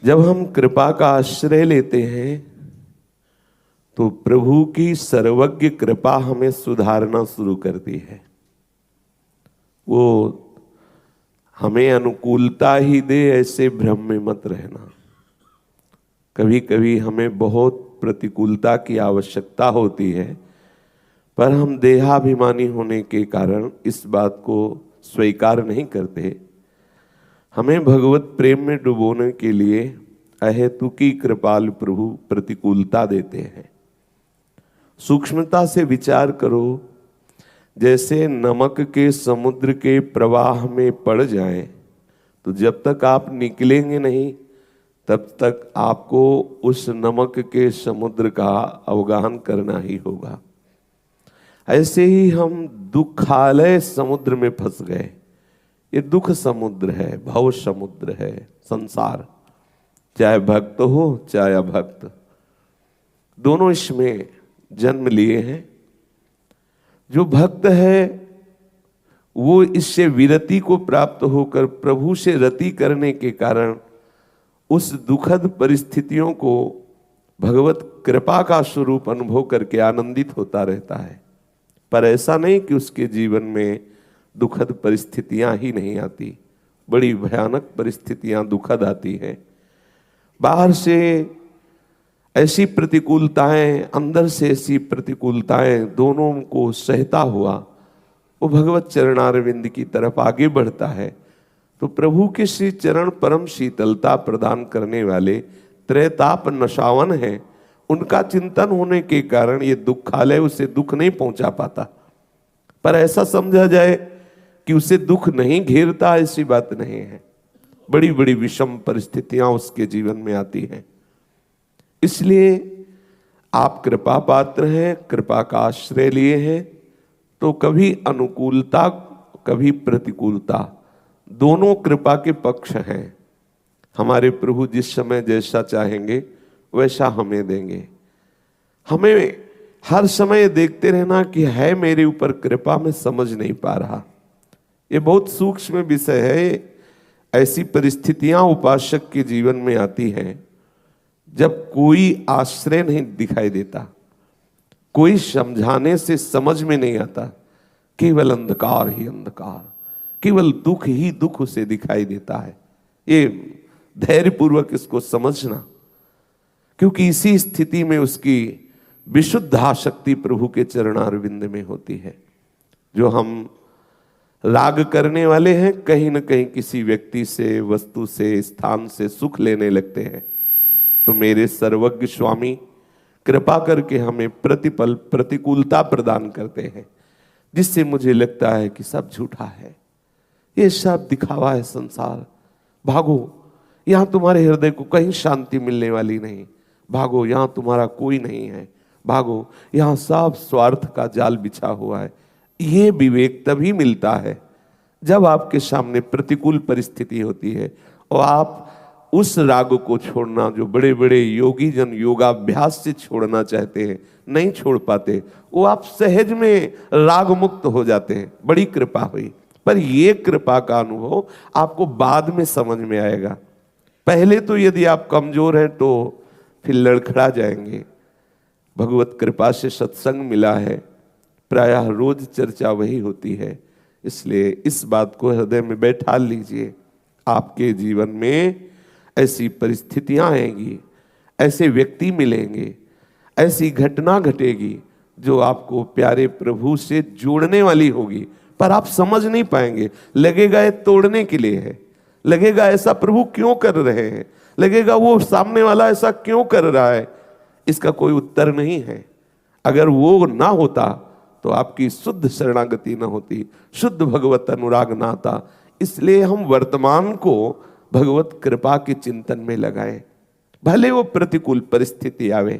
जब हम कृपा का आश्रय लेते हैं तो प्रभु की सर्वज्ञ कृपा हमें सुधारना शुरू करती है। वो हमें अनुकूलता ही दे ऐसे भ्रम में मत रहना। कभी कभी हमें बहुत प्रतिकूलता की आवश्यकता होती है, पर हम देहाभिमानी होने के कारण इस बात को स्वीकार नहीं करते। हमें भगवत प्रेम में डुबोने के लिए अहेतुकी कृपालु प्रभु प्रतिकूलता देते हैं। सूक्ष्मता से विचार करो, जैसे नमक के समुद्र के प्रवाह में पड़ जाएं तो जब तक आप निकलेंगे नहीं तब तक आपको उस नमक के समुद्र का अवगाहन करना ही होगा। ऐसे ही हम दुखालय समुद्र में फंस गए। ये दुख समुद्र है, भव समुद्र है संसार, चाहे भक्त हो चाहे अभक्त, दोनों इसमें जन्म लिए हैं। जो भक्त है वो इससे विरति को प्राप्त होकर प्रभु से रति करने के कारण उस दुखद परिस्थितियों को भगवत कृपा का स्वरूप अनुभव करके आनंदित होता रहता है। पर ऐसा नहीं कि उसके जीवन में दुखद परिस्थितियां ही नहीं आती, बड़ी भयानक परिस्थितियां दुखद आती हैं। बाहर से ऐसी प्रतिकूलताएं, अंदर से ऐसी प्रतिकूलताएं, दोनों को सहता हुआ वो भगवत चरणारविंद की तरफ आगे बढ़ता है। तो प्रभु के श्री चरण परम शीतलता प्रदान करने वाले त्रैताप नशावन हैं। उनका चिंतन होने के कारण ये दुखालय उसे दुख नहीं पहुंचा पाता। पर ऐसा समझा जाए कि उसे दुख नहीं घेरता, ऐसी बात नहीं है। बड़ी बड़ी विषम परिस्थितियां उसके जीवन में आती हैं। इसलिए आप कृपा पात्र हैं, कृपा का आश्रय लिए हैं, तो कभी अनुकूलता कभी प्रतिकूलता, दोनों कृपा के पक्ष हैं। हमारे प्रभु जिस समय जैसा चाहेंगे वैसा हमें देंगे। हमें हर समय देखते रहना कि है मेरे ऊपर कृपा, मैं समझ नहीं पा रहा। ये बहुत सूक्ष्म विषय है। ऐसी परिस्थितियां उपासक के जीवन में आती हैं जब कोई आश्रय नहीं दिखाई देता, कोई समझाने से समझ में नहीं आता, केवल अंधकार ही अंधकार, केवल दुख ही दुख उसे दिखाई देता है। ये धैर्यपूर्वक इसको समझना, क्योंकि इसी स्थिति में उसकी विशुद्ध आसक्ति प्रभु के चरणारविंद में होती है। जो हम राग करने वाले हैं, कहीं न कहीं किसी व्यक्ति से, वस्तु से, स्थान से सुख लेने लगते हैं, तो मेरे सर्वज्ञ स्वामी कृपा करके हमें प्रतिपल प्रतिकूलता प्रदान करते हैं, जिससे मुझे लगता है कि सब झूठा है, ये सब दिखावा है संसार। भागो, यहाँ तुम्हारे हृदय को कहीं शांति मिलने वाली नहीं। भागो, यहाँ तुम्हारा कोई नहीं है। भागो, यहाँ सब स्वार्थ का जाल बिछा हुआ है। ये विवेक तभी मिलता है जब आपके सामने प्रतिकूल परिस्थिति होती है और आप उस राग को छोड़ना, जो बड़े बड़े योगी जन योगाभ्यास से छोड़ना चाहते हैं, नहीं छोड़ पाते, वो आप सहज में राग मुक्त हो जाते हैं। बड़ी कृपा हुई। पर ये कृपा का अनुभव आपको बाद में समझ में आएगा। पहले तो यदि आप कमजोर हैं तो फिर लड़खड़ा जाएंगे। भगवत कृपा से सत्संग मिला है, प्रायः रोज चर्चा वही होती है। इसलिए इस बात को हृदय में बैठा लीजिए। आपके जीवन में ऐसी परिस्थितियां आएंगी, ऐसे व्यक्ति मिलेंगे, ऐसी घटना घटेगी जो आपको प्यारे प्रभु से जोड़ने वाली होगी, पर आप समझ नहीं पाएंगे। लगेगा ये तोड़ने के लिए है, लगेगा ऐसा प्रभु क्यों कर रहे हैं, लगेगा वो सामने वाला ऐसा क्यों कर रहा है। इसका कोई उत्तर नहीं है। अगर वो ना होता तो आपकी शुद्ध शरणागति ना होती, शुद्ध भगवत अनुराग ना आता। इसलिए हम वर्तमान को भगवत कृपा के चिंतन में लगाएं। भले वो प्रतिकूल परिस्थिति आवे,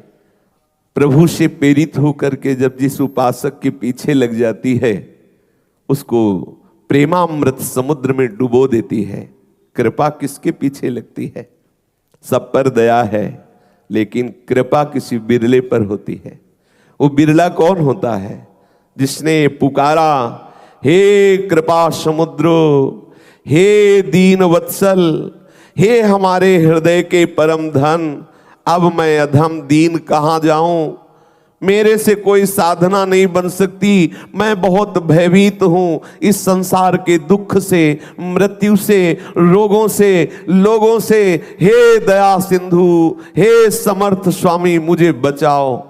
प्रभु से प्रेरित होकर के जब जिस उपासक के पीछे लग जाती है, उसको प्रेमामृत समुद्र में डुबो देती है। कृपा किसके पीछे लगती है? सब पर दया है, लेकिन कृपा किसी बिरले पर होती है। वो बिरला कौन होता है? जिसने पुकारा, हे कृपा समुद्र, हे दीन वत्सल, हे हमारे हृदय के परम धन, अब मैं अधम दीन कहाँ जाऊं। मेरे से कोई साधना नहीं बन सकती, मैं बहुत भयभीत हूं इस संसार के दुख से, मृत्यु से, रोगों से, लोगों से। हे दया सिंधु, हे समर्थ स्वामी, मुझे बचाओ।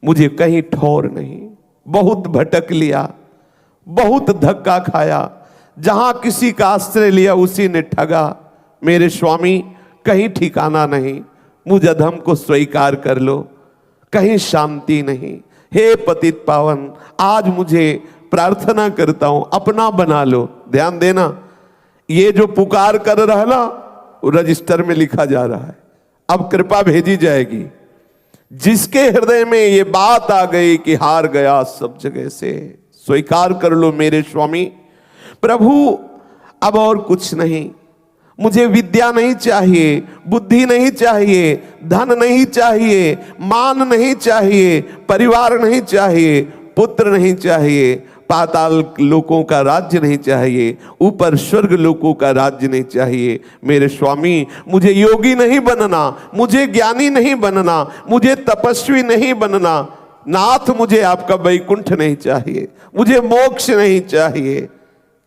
मुझे कहीं ठौर नहीं, बहुत भटक लिया, बहुत धक्का खाया, जहां किसी का आश्रय लिया उसी ने ठगा। मेरे स्वामी कहीं ठिकाना नहीं, मुझ अधम को स्वीकार कर लो, कहीं शांति नहीं। हे पतित पावन, आज मुझे प्रार्थना करता हूं, अपना बना लो। ध्यान देना, ये जो पुकार कर रहा है ना, वो रजिस्टर में लिखा जा रहा है, अब कृपा भेजी जाएगी। जिसके हृदय में ये बात आ गई कि हार गया सब जगह से, स्वीकार कर लो मेरे स्वामी। प्रभु अब और कुछ नहीं, मुझे विद्या नहीं चाहिए, बुद्धि नहीं चाहिए, धन नहीं चाहिए, मान नहीं चाहिए, परिवार नहीं चाहिए, पुत्र नहीं चाहिए, पाताल लोकों का राज्य नहीं चाहिए, ऊपर स्वर्ग लोकों का राज्य नहीं चाहिए। मेरे स्वामी मुझे योगी नहीं बनना, मुझे ज्ञानी नहीं बनना, मुझे तपस्वी नहीं बनना। नाथ मुझे आपका वैकुंठ नहीं चाहिए, मुझे मोक्ष नहीं चाहिए।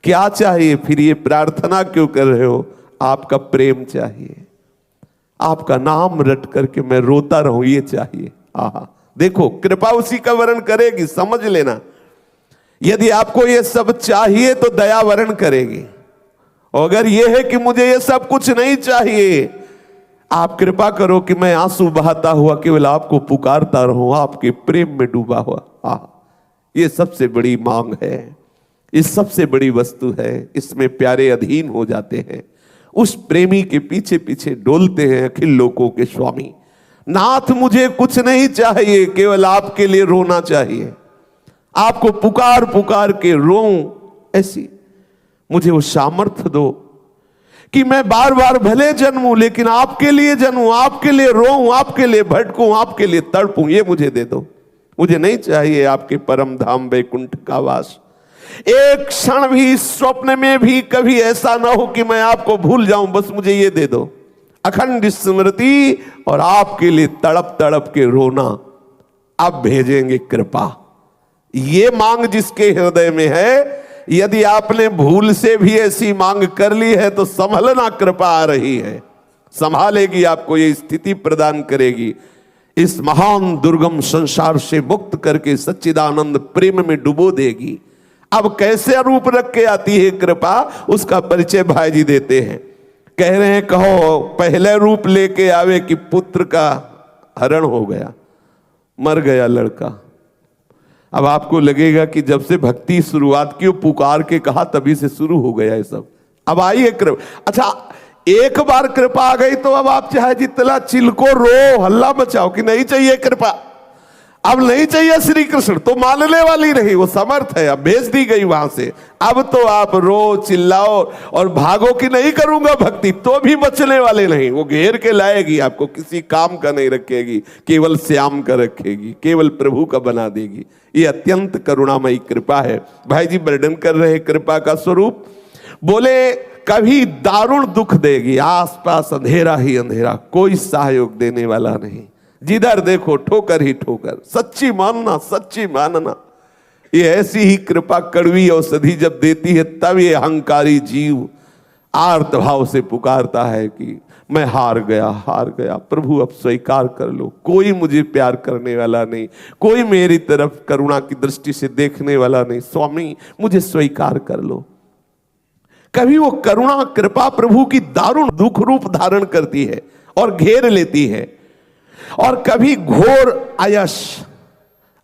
क्या चाहिए फिर? ये प्रार्थना क्यों कर रहे हो? आपका प्रेम चाहिए, आपका नाम रट करके मैं रोता रहूं, ये चाहिए। आहा, देखो कृपा उसी का वर्ण करेगी, समझ लेना। यदि आपको ये सब चाहिए तो दया वर्ण करेगी, और अगर ये है कि मुझे ये सब कुछ नहीं चाहिए, आप कृपा करो कि मैं आंसू बहाता हुआ केवल आपको पुकारता रहूं, आपके प्रेम में डूबा हुआ। आहा, ये सबसे बड़ी मांग है, ये सबसे बड़ी वस्तु है। इसमें प्यारे अधीन हो जाते हैं, उस प्रेमी के पीछे पीछे डोलते हैं अखिल लोकों के स्वामी। नाथ मुझे कुछ नहीं चाहिए, केवल आपके लिए रोना चाहिए, आपको पुकार पुकार के रोऊं। ऐसी मुझे वो सामर्थ्य दो कि मैं बार बार भले जन्मूं, लेकिन आपके लिए जन्मूं, आपके लिए रोऊं, आपके लिए भटकूं, आपके लिए तड़पूं। ये मुझे दे दो। मुझे नहीं चाहिए आपके परम धाम वैकुंठ का वास। एक क्षण भी, स्वप्न में भी कभी ऐसा ना हो कि मैं आपको भूल जाऊं, बस मुझे ये दे दो, अखंड स्मृति और आपके लिए तड़प तड़प के रोना। अब भेजेंगे कृपा। ये मांग जिसके हृदय में है, यदि आपने भूल से भी ऐसी मांग कर ली है तो संभलना, कृपा आ रही है, संभालेगी आपको, ये स्थिति प्रदान करेगी, इस महान दुर्गम संसार से मुक्त करके सच्चिदानंद प्रेम में डुबो देगी। अब कैसे रूप रख के आती है कृपा, उसका परिचय भाई जी देते हैं। कह रहे हैं, कहो पहले रूप लेके आवे कि पुत्र का हरण हो गया, मर गया लड़का। अब आपको लगेगा कि जब से भक्ति शुरुआत की, पुकार के कहा, तभी से शुरू हो गया ये सब। अब आइए कृपा। अच्छा, एक बार कृपा आ गई तो अब आप चाहे जितना चिल्को, रो, हल्ला मचाओ कि नहीं चाहिए कृपा, अब नहीं चाहिए श्री कृष्ण, तो मानने वाली नहीं, वो समर्थ है, अब भेज दी गई वहां से। अब तो आप रो, चिल्लाओ और भागो कि नहीं करूंगा भक्ति, तो भी बचने वाले नहीं। वो घेर के लाएगी आपको, किसी काम का नहीं रखेगी, केवल श्याम का रखेगी, केवल प्रभु का बना देगी। ये अत्यंत करुणामयी कृपा है। भाई जी वर्णन कर रहे कृपा का स्वरूप, बोले कभी दारुण दुख देगी, आसपास अंधेरा ही अंधेरा, कोई सहयोग देने वाला नहीं, जिधर देखो ठोकर ही ठोकर। सच्ची मानना, सच्ची मानना। ये ऐसी ही कृपा कड़वी औषधि जब देती है, तब ये अहंकारी जीव आर्त भाव से पुकारता है कि मैं हार गया, हार गया, प्रभु अब स्वीकार कर लो। कोई मुझे प्यार करने वाला नहीं, कोई मेरी तरफ करुणा की दृष्टि से देखने वाला नहीं, स्वामी मुझे स्वीकार कर लो। कभी वो करुणा कृपा प्रभु की दारुण दुख रूप धारण करती है और घेर लेती है, और कभी घोर आयश,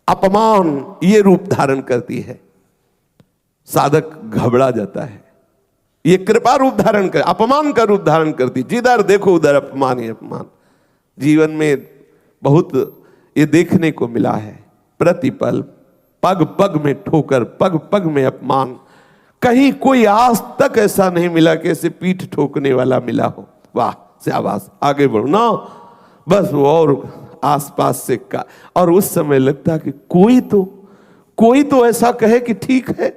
अपमान ये रूप धारण करती है। साधक घबरा जाता है। ये कृपा रूप धारण कर, अपमान का रूप धारण करती, जिधर देखो उधर अपमान ही अपमान। जीवन में बहुत ये देखने को मिला है, प्रतिपल पग पग में ठोकर, पग पग में अपमान। कहीं कोई आज तक ऐसा नहीं मिला कि ऐसे पीठ ठोकने वाला मिला हो। वाह शाबाश, आगे बढ़ो ना, बस वो और आसपास से का। और उस समय लगता कि कोई तो ऐसा कहे कि ठीक है,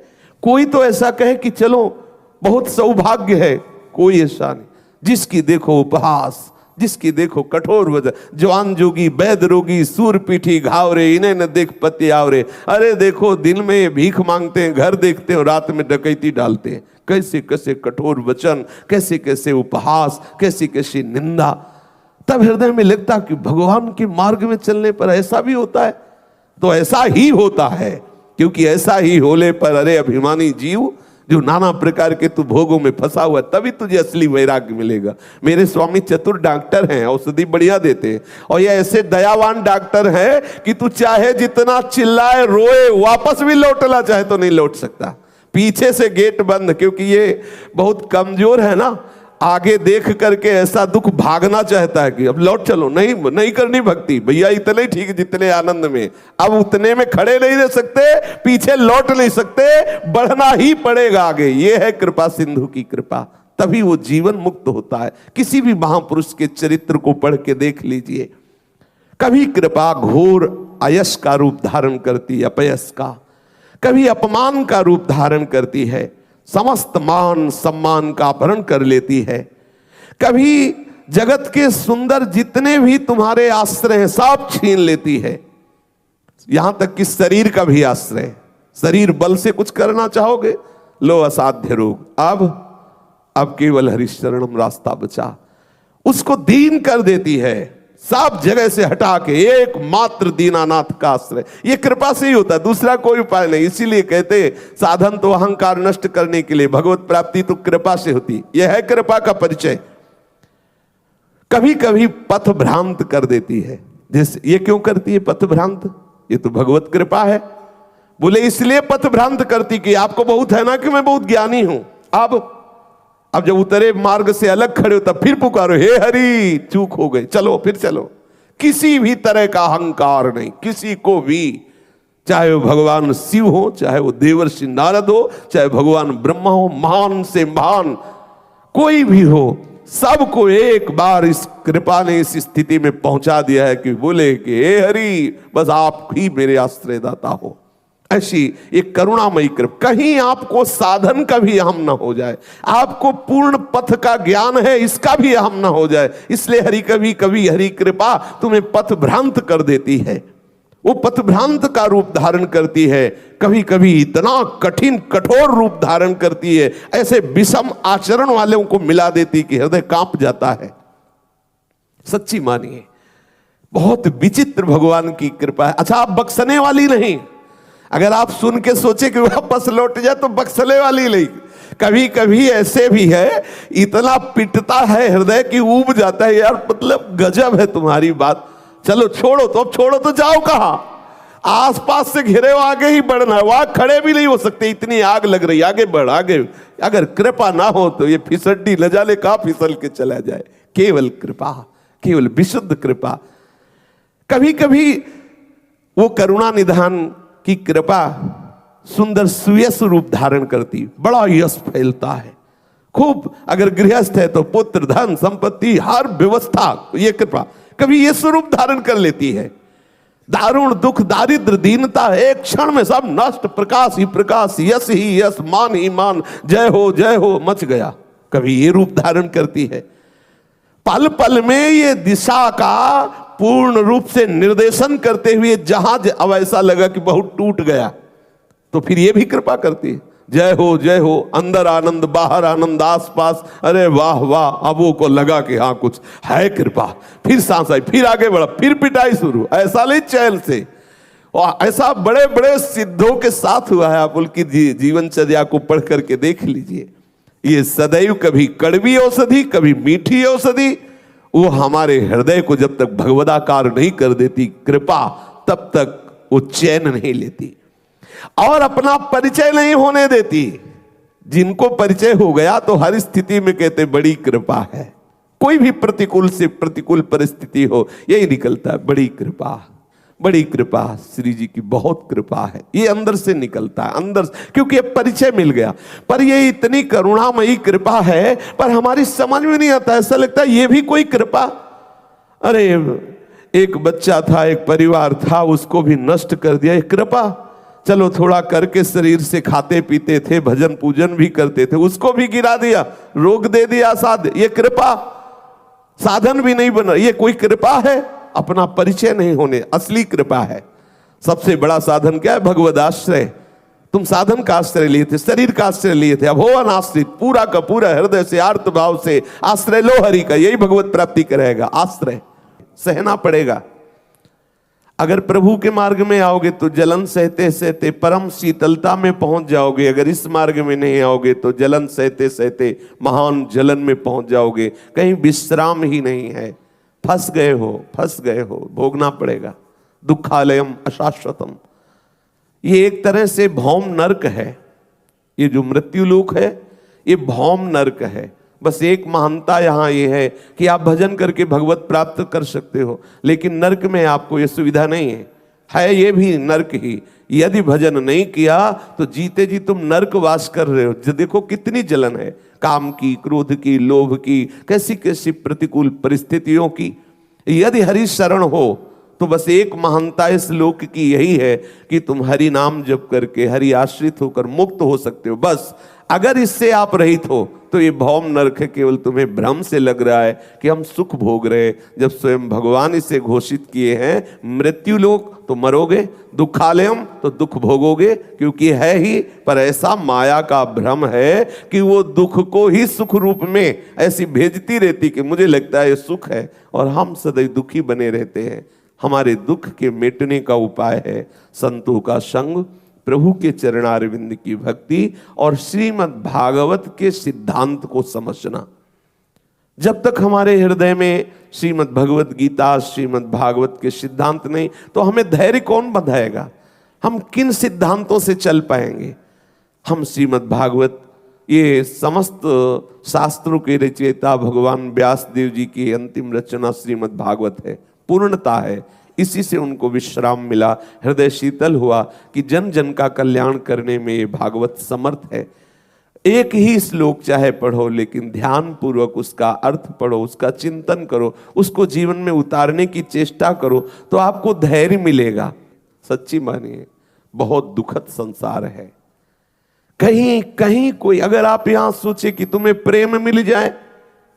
कोई तो ऐसा कहे कि चलो बहुत सौभाग्य है। कोई ऐसा नहीं, जिसकी देखो उपहास, जिसकी देखो कठोर वजह, जवान जोगी वैद रोगी सूर पीठी घावरे, इन्हें न देख पति आवरे। अरे देखो दिन में ये भीख मांगते हैं, घर देखते हैं, रात में डकैती डालते हैं। कैसे कैसे कठोर वचन, कैसे कैसे उपहास, कैसी कैसी निंदा। तब हृदय में लगता कि भगवान के मार्ग में चलने पर ऐसा भी होता है। तो ऐसा ही होता है, क्योंकि ऐसा ही होने पर अरे अभिमानी जीव जो नाना प्रकार के तू भोगों में फंसा हुआ, तभी तुझे असली वैराग्य मिलेगा। मेरे स्वामी चतुर डॉक्टर हैं, औषधि बढ़िया देते हैं, और ये ऐसे दयावान डॉक्टर हैं कि तू चाहे जितना चिल्लाए रोए, वापस भी लौटना चाहे तो नहीं लौट सकता। पीछे से गेट बंद, क्योंकि ये बहुत कमजोर है ना, आगे देख करके ऐसा दुख भागना चाहता है कि अब लौट चलो, नहीं करनी भक्ति भैया, इतने ठीक जितने आनंद में, अब उतने में खड़े नहीं रह सकते, पीछे लौट नहीं सकते, बढ़ना ही पड़ेगा आगे। ये है कृपा सिंधु की कृपा, तभी वो जीवन मुक्त होता है। किसी भी महापुरुष के चरित्र को पढ़ के देख लीजिए, कभी कृपा घोर अयश का रूप धारण करती है, अपयश का, कभी अपमान का रूप धारण करती है, समस्त मान सम्मान का अपहरण कर लेती है, कभी जगत के सुंदर जितने भी तुम्हारे आश्रय हैं सब छीन लेती है, यहां तक कि शरीर का भी आश्रय। शरीर बल से कुछ करना चाहोगे, लो असाध्य रोग, अब केवल हरिशरणम रास्ता बचा, उसको दीन कर देती है, सब जगह से हटा के एकमात्र दीनानाथ का आश्रय। ये कृपा से ही होता है, दूसरा कोई उपाय नहीं। इसीलिए कहते साधन तो अहंकार नष्ट करने के लिए, भगवत प्राप्ति तो कृपा से होती। यह है कृपा का परिचय। कभी कभी पथ भ्रांत कर देती है, जैसे ये क्यों करती है पथ भ्रांत, ये तो भगवत कृपा है। बोले इसलिए पथ भ्रांत करती कि आपको बहुत है ना कि मैं बहुत ज्ञानी हूं। अब जब उतरे मार्ग से अलग खड़े हो तब फिर पुकारो, हे हरि चूक हो गई, चलो फिर चलो। किसी भी तरह का अहंकार नहीं, किसी को भी, चाहे वो भगवान शिव हो, चाहे वो देवर्षि नारद हो, चाहे भगवान ब्रह्मा हो, महान से महान कोई भी हो, सबको एक बार इस कृपा ने इस स्थिति में पहुंचा दिया है कि बोले कि हे हरि बस आप ही मेरे आश्रयदाता हो। ऐसी एक करुणामयी कृपा, कहीं आपको साधन का भी अहम ना हो जाए, आपको पूर्ण पथ का ज्ञान है इसका भी अहम ना हो जाए। इसलिए हरि कभी कभी हरि कृपा तुम्हें पथ भ्रांत कर देती है, वो पथ भ्रांत का रूप धारण करती है, कभी कभी इतना कठिन कठोर रूप धारण करती है, ऐसे विषम आचरण वालों को मिला देती कि हृदय कांप जाता है। सच्ची मानिए, बहुत विचित्र भगवान की कृपा है। अच्छा, आप बख्शने वाली नहीं, अगर आप सुन के सोचे कि वापस लौट जाए तो बख्शले वाली नहीं। कभी कभी ऐसे भी है, इतना पिटता है हृदय की ऊब जाता है, यार मतलब गजब है तुम्हारी बात, चलो छोड़ो तो, अब छोड़ो तो जाओ कहां, आसपास से घिरे हो, आगे ही बढ़ना है, वहां खड़े भी नहीं हो सकते, इतनी आग लग रही, आगे बढ़ आगे। अगर कृपा ना हो तो ये फिसड्डी न जाने कहां फिसल के चला जाए। केवल कृपा, केवल विशुद्ध कृपा। कभी कभी वो करुणा निधान की कृपा सुंदर सुयश रूप धारण करती, बड़ा यश फैलता है खूब। अगर गृहस्थ है तो पुत्र धन संपत्ति हर व्यवस्था, ये कृपा कभी ये स्वरूप धारण कर लेती है। दारुण दुख दारिद्र दीनता एक क्षण में सब नष्ट, प्रकाश ही प्रकाश, यश ही यश, मान ही मान, जय हो मच गया। कभी ये रूप धारण करती है। पल पल में ये दिशा का पूर्ण रूप से निर्देशन करते हुए जहाज अब ऐसा लगा कि बहुत टूट गया, तो फिर ये भी कृपा करती है, जय हो, अंदर आनंद बाहर आनंद, आसपास, अरे वाह वाह। अब वो को लगा कि हाँ कुछ है कृपा, फिर सांस आई, फिर आगे बढ़ा, फिर पिटाई शुरू, ऐसा नहीं चैन से। और ऐसा बड़े बड़े सिद्धों के साथ हुआ है, आप उनकी जीवनचर्या को पढ़ करके देख लीजिए। ये सदैव कभी कड़वी औषधि कभी मीठी औषधि, वो हमारे हृदय को जब तक भगवदाकार नहीं कर देती कृपा, तब तक वो चैन नहीं लेती और अपना परिचय नहीं होने देती। जिनको परिचय हो गया तो हर स्थिति में कहते बड़ी कृपा है। कोई भी प्रतिकूल से प्रतिकूल परिस्थिति हो, यही निकलता है बड़ी कृपा, बड़ी कृपा, श्री जी की बहुत कृपा है। ये अंदर से निकलता है, अंदर, क्योंकि ये परिचय मिल गया। पर ये इतनी करुणामयी कृपा है, पर हमारी समझ में नहीं आता, ऐसा लगता है ये भी कोई कृपा। अरे एक बच्चा था, एक परिवार था, उसको भी नष्ट कर दिया, ये कृपा। चलो थोड़ा करके शरीर से खाते पीते थे, भजन पूजन भी करते थे, उसको भी गिरा दिया, रोक दे दिया साध। ये कृपा, साधन भी नहीं बना, ये कोई कृपा है? अपना परिचय नहीं होने, असली कृपा है। सबसे बड़ा साधन क्या है? भगवद आश्रय। तुम साधन का आश्रय लिए थे, शरीर का आश्रय लिए थे, अब हो अनाश्रित, पूरा का पूरा हृदय से आर्त भाव से आश्रय लो हरि का, यही भगवत प्राप्ति कराएगा। आश्रय सहना पड़ेगा। अगर प्रभु के मार्ग में आओगे तो जलन सहते सहते परम शीतलता में पहुंच जाओगे। अगर इस मार्ग में नहीं आओगे तो जलन सहते सहते महान जलन में पहुंच जाओगे। कहीं विश्राम ही नहीं है, फंस गए हो, भोगना पड़ेगा। दुखालयम अशाश्वतम, ये एक तरह से भौम नरक है। ये जो मृत्यु लोक है ये भौम नरक है। बस एक महानता यहां ये है कि आप भजन करके भगवत प्राप्त कर सकते हो, लेकिन नरक में आपको ये सुविधा नहीं है ये भी नरक ही। यदि भजन नहीं किया तो जीते जी तुम नरक वास कर रहे हो। देखो कितनी जलन है, काम की, क्रोध की, लोभ की, कैसी कैसी प्रतिकूल परिस्थितियों की। यदि हरि शरण हो तो बस एक महानता इस लोक की यही है कि तुम हरि नाम जप करके हरि आश्रित होकर मुक्त हो सकते हो। बस अगर इससे आप रहित हो तो ये भौम नरक केवल तुम्हें भ्रम से लग रहा है कि हम सुख भोग रहे हैं, जब स्वयं भगवान इसे घोषित किए हैं मृत्यु लोक तो मरोगे, दुखालयम तो दुख भोगोगे, क्योंकि है ही। पर ऐसा माया का भ्रम है कि वो दुख को ही सुख रूप में ऐसी भेजती रहती कि मुझे लगता है ये सुख है, और हम सदैव दुखी बने रहते हैं। हमारे दुख के मिटने का उपाय है संतों का संग, प्रभु के चरणारविंद की भक्ति और श्रीमद् भागवत के सिद्धांत को समझना। जब तक हमारे हृदय में श्रीमद् भगवत गीता, श्रीमद् भागवत के सिद्धांत नहीं तो हमें धैर्य कौन बंधाएगा? हम किन सिद्धांतों से चल पाएंगे? हम श्रीमद् भागवत, ये समस्त शास्त्रों के रचयिता भगवान व्यास देव जी की अंतिम रचना श्रीमद् भागवत है, पूर्णता है। इसी से उनको विश्राम मिला, हृदय शीतल हुआ कि जन जन का कल्याण करने में ये भागवत समर्थ है। एक ही श्लोक चाहे पढ़ो, लेकिन ध्यान पूर्वक उसका अर्थ पढ़ो, उसका चिंतन करो, उसको जीवन में उतारने की चेष्टा करो तो आपको धैर्य मिलेगा। सच्ची मानिए, बहुत दुखद संसार है। कहीं कहीं कोई, अगर आप यहां सोचे कि तुम्हें प्रेम मिल जाए,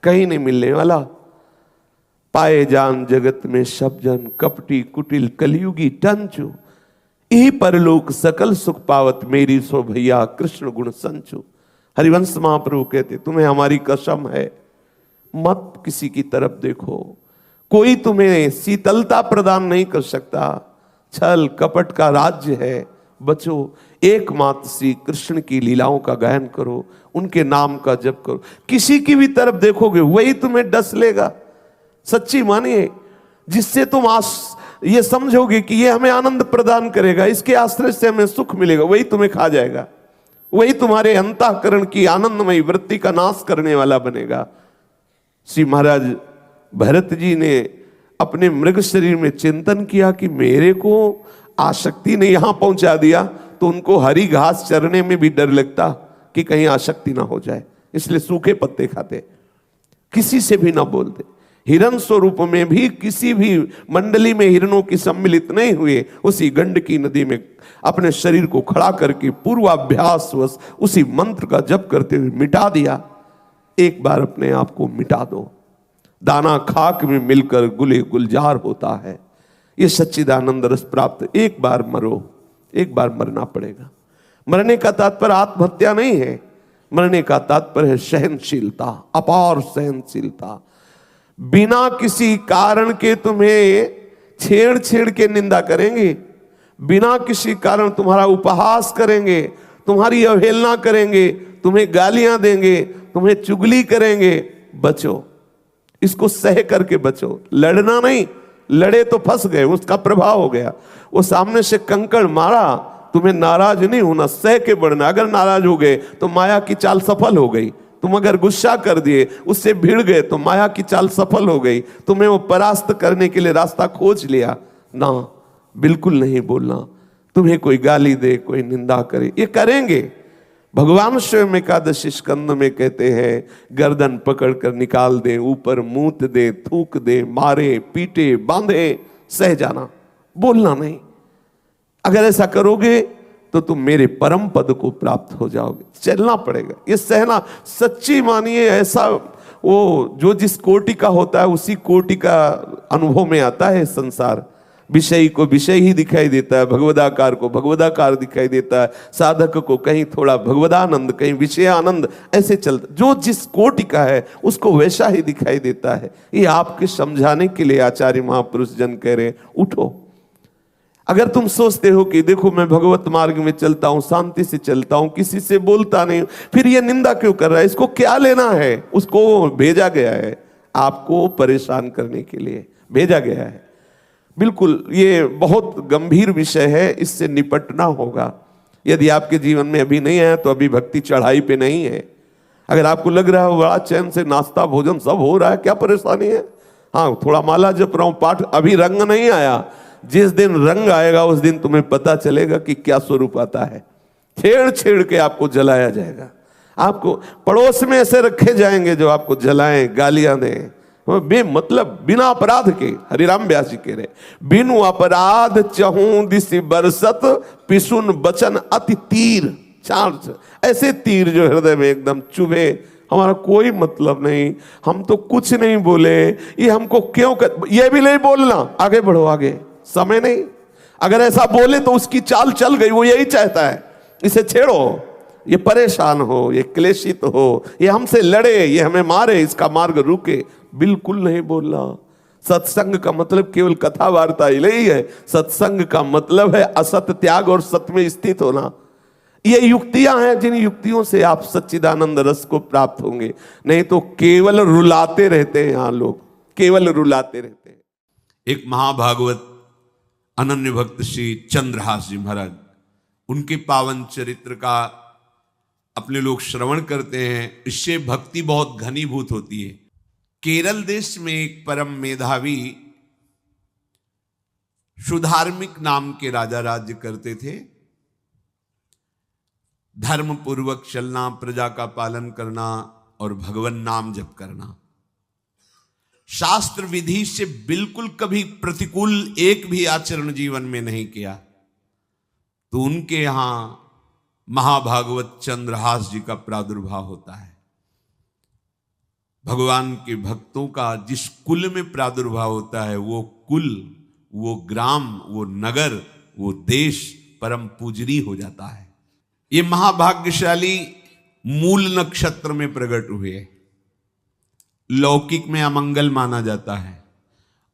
कहीं नहीं मिलने वाला। पाए जान जगत में सब जन, कपटी कुटिल कलयुगी टंचु, यही परलोक सकल सुख पावत, मेरी सो भैया कृष्ण गुण संचु। हरिवंश महाप्रभु कहते तुम्हें हमारी कसम है, मत किसी की तरफ देखो, कोई तुम्हें शीतलता प्रदान नहीं कर सकता। छल कपट का राज्य है, बचो। एकमात्र श्री कृष्ण की लीलाओं का गायन करो, उनके नाम का जप करो। किसी की भी तरफ देखोगे वही तुम्हें डस लेगा। सच्ची मानिए, जिससे तुम ये समझोगे कि ये हमें आनंद प्रदान करेगा, इसके आश्रय से हमें सुख मिलेगा, वही तुम्हें खा जाएगा। वही तुम्हारे अंतःकरण की आनंदमयी वृत्ति का नाश करने वाला बनेगा। श्री महाराज भरत जी ने अपने मृग शरीर में चिंतन किया कि मेरे को आसक्ति ने यहां पहुंचा दिया, तो उनको हरी घास चरने में भी डर लगता कि कहीं आसक्ति ना हो जाए, इसलिए सूखे पत्ते खाते, किसी से भी ना बोलते। हिरण स्वरूप में भी किसी भी मंडली में हिरणों की सम्मिलित नहीं हुए, उसी गंडकी नदी में अपने शरीर को खड़ा करके पूर्वाभ्यास वश उसी मंत्र का जप करते हुए मिटा दिया। एक बार अपने आप को मिटा दो, दाना खाक में मिलकर गुले गुलजार होता है। ये सच्चिदानंद रस प्राप्त, एक बार मरो, एक बार मरना पड़ेगा। मरने का तात्पर्य आत्महत्या नहीं है, मरने का तात्पर्य है सहनशीलता, अपार सहनशीलता। बिना किसी कारण के तुम्हें छेड़ छेड़ के निंदा करेंगे, बिना किसी कारण तुम्हारा उपहास करेंगे, तुम्हारी अवहेलना करेंगे, तुम्हें गालियां देंगे, तुम्हें चुगली करेंगे, बचो, इसको सह करके बचो। लड़ना नहीं, लड़े तो फंस गए, उसका प्रभाव हो गया। वो सामने से कंकड़ मारा, तुम्हें नाराज नहीं होना, सह के बढ़ना। अगर नाराज हो गए तो माया की चाल सफल हो गई। तुम अगर गुस्सा कर दिए, उससे भिड़ गए तो माया की चाल सफल हो गई, तुम्हें वो परास्त करने के लिए रास्ता खोज लिया ना। बिल्कुल नहीं बोलना। तुम्हें कोई गाली दे, कोई निंदा करे, ये करेंगे। भगवान स्वयं एकादशी स्कंद में कहते हैं, गर्दन पकड़ कर निकाल दे, ऊपर मूत दे, थूक दे, मारे, पीटे, बांधे, सह जाना, बोलना नहीं। अगर ऐसा करोगे तो तुम मेरे परम पद को प्राप्त हो जाओगे। चलना पड़ेगा, ये सहना। सच्ची मानिए, ऐसा वो जो जिस कोटि का होता है उसी कोटि का अनुभव में आता है संसार। विषय को विषय ही दिखाई देता है, भगवदाकार को भगवदाकार दिखाई देता है, साधक को कहीं थोड़ा भगवदानंद, कहीं विषय आनंद, ऐसे चलता। जो जिस कोटि का है उसको वैसा ही दिखाई देता है। ये आपके समझाने के लिए आचार्य महापुरुष जन कह रहे हैं, उठो। अगर तुम सोचते हो कि देखो मैं भगवत मार्ग में चलता हूं, शांति से चलता हूं, किसी से बोलता नहीं, फिर ये निंदा क्यों कर रहा है, इसको क्या लेना है। उसको भेजा गया है आपको परेशान करने के लिए भेजा गया है। बिल्कुल ये बहुत गंभीर विषय है, इससे निपटना होगा। यदि आपके जीवन में अभी नहीं है तो अभी भक्ति चढ़ाई पे नहीं है। अगर आपको लग रहा है बड़ा चैन से नाश्ता भोजन सब हो रहा है, क्या परेशानी है, हाँ थोड़ा माला जप रहा हूं, पाठ, अभी रंग नहीं आया। जिस दिन रंग आएगा उस दिन तुम्हें पता चलेगा कि क्या स्वरूप आता है। छेड़ छेड़ के आपको जलाया जाएगा, आपको पड़ोस में ऐसे रखे जाएंगे जो आपको जलाएं, गालियां दें, बेमतलब बिना अपराध के। हरिराम व्यास जी कह रहे, बिनु अपराध चहूं दिसि बरसत, पिसुन बचन अति तीर। चार ऐसे तीर जो हृदय में एकदम चुभे, हमारा कोई मतलब नहीं, हम तो कुछ नहीं बोले, ये हमको क्यों ये भी नहीं बोलना, आगे बढ़ो आगे, समय नहीं। अगर ऐसा बोले तो उसकी चाल चल गई, वो यही चाहता है, इसे छेड़ो, ये परेशान हो, ये क्लेशित हो, ये हमसे लड़े, ये हमें मारे, इसका मार्ग रुके। बिल्कुल नहीं बोलना। सत्संग का मतलब केवल कथा वार्ता ही नहीं है। सत्संग का मतलब है असत त्याग और सत्य में स्थित होना। ये युक्तियां हैं जिन युक्तियों से आप सच्चिदानंद रस को प्राप्त होंगे। नहीं तो केवल रुलाते रहते हैं, यहाँ लोग केवल रुलाते रहते हैं। एक महाभागवत अनन्य भक्त श्री चंद्रहास जी महाराज, उनके पावन चरित्र का अपने लोग श्रवण करते हैं, इससे भक्ति बहुत घनीभूत होती है। केरल देश में एक परम मेधावी सुधार्मिक नाम के राजा राज्य करते थे। धर्म पूर्वक चलना, प्रजा का पालन करना और भगवान नाम जप करना, शास्त्र विधि से बिल्कुल कभी प्रतिकूल एक भी आचरण जीवन में नहीं किया। तो उनके यहां महाभागवत चंद्रहास जी का प्रादुर्भाव होता है। भगवान के भक्तों का जिस कुल में प्रादुर्भाव होता है, वो कुल, वो ग्राम, वो नगर, वो देश परम पूजनीय हो जाता है। ये महाभाग्यशाली मूल नक्षत्र में प्रकट हुए। लौकिक में अमंगल माना जाता है,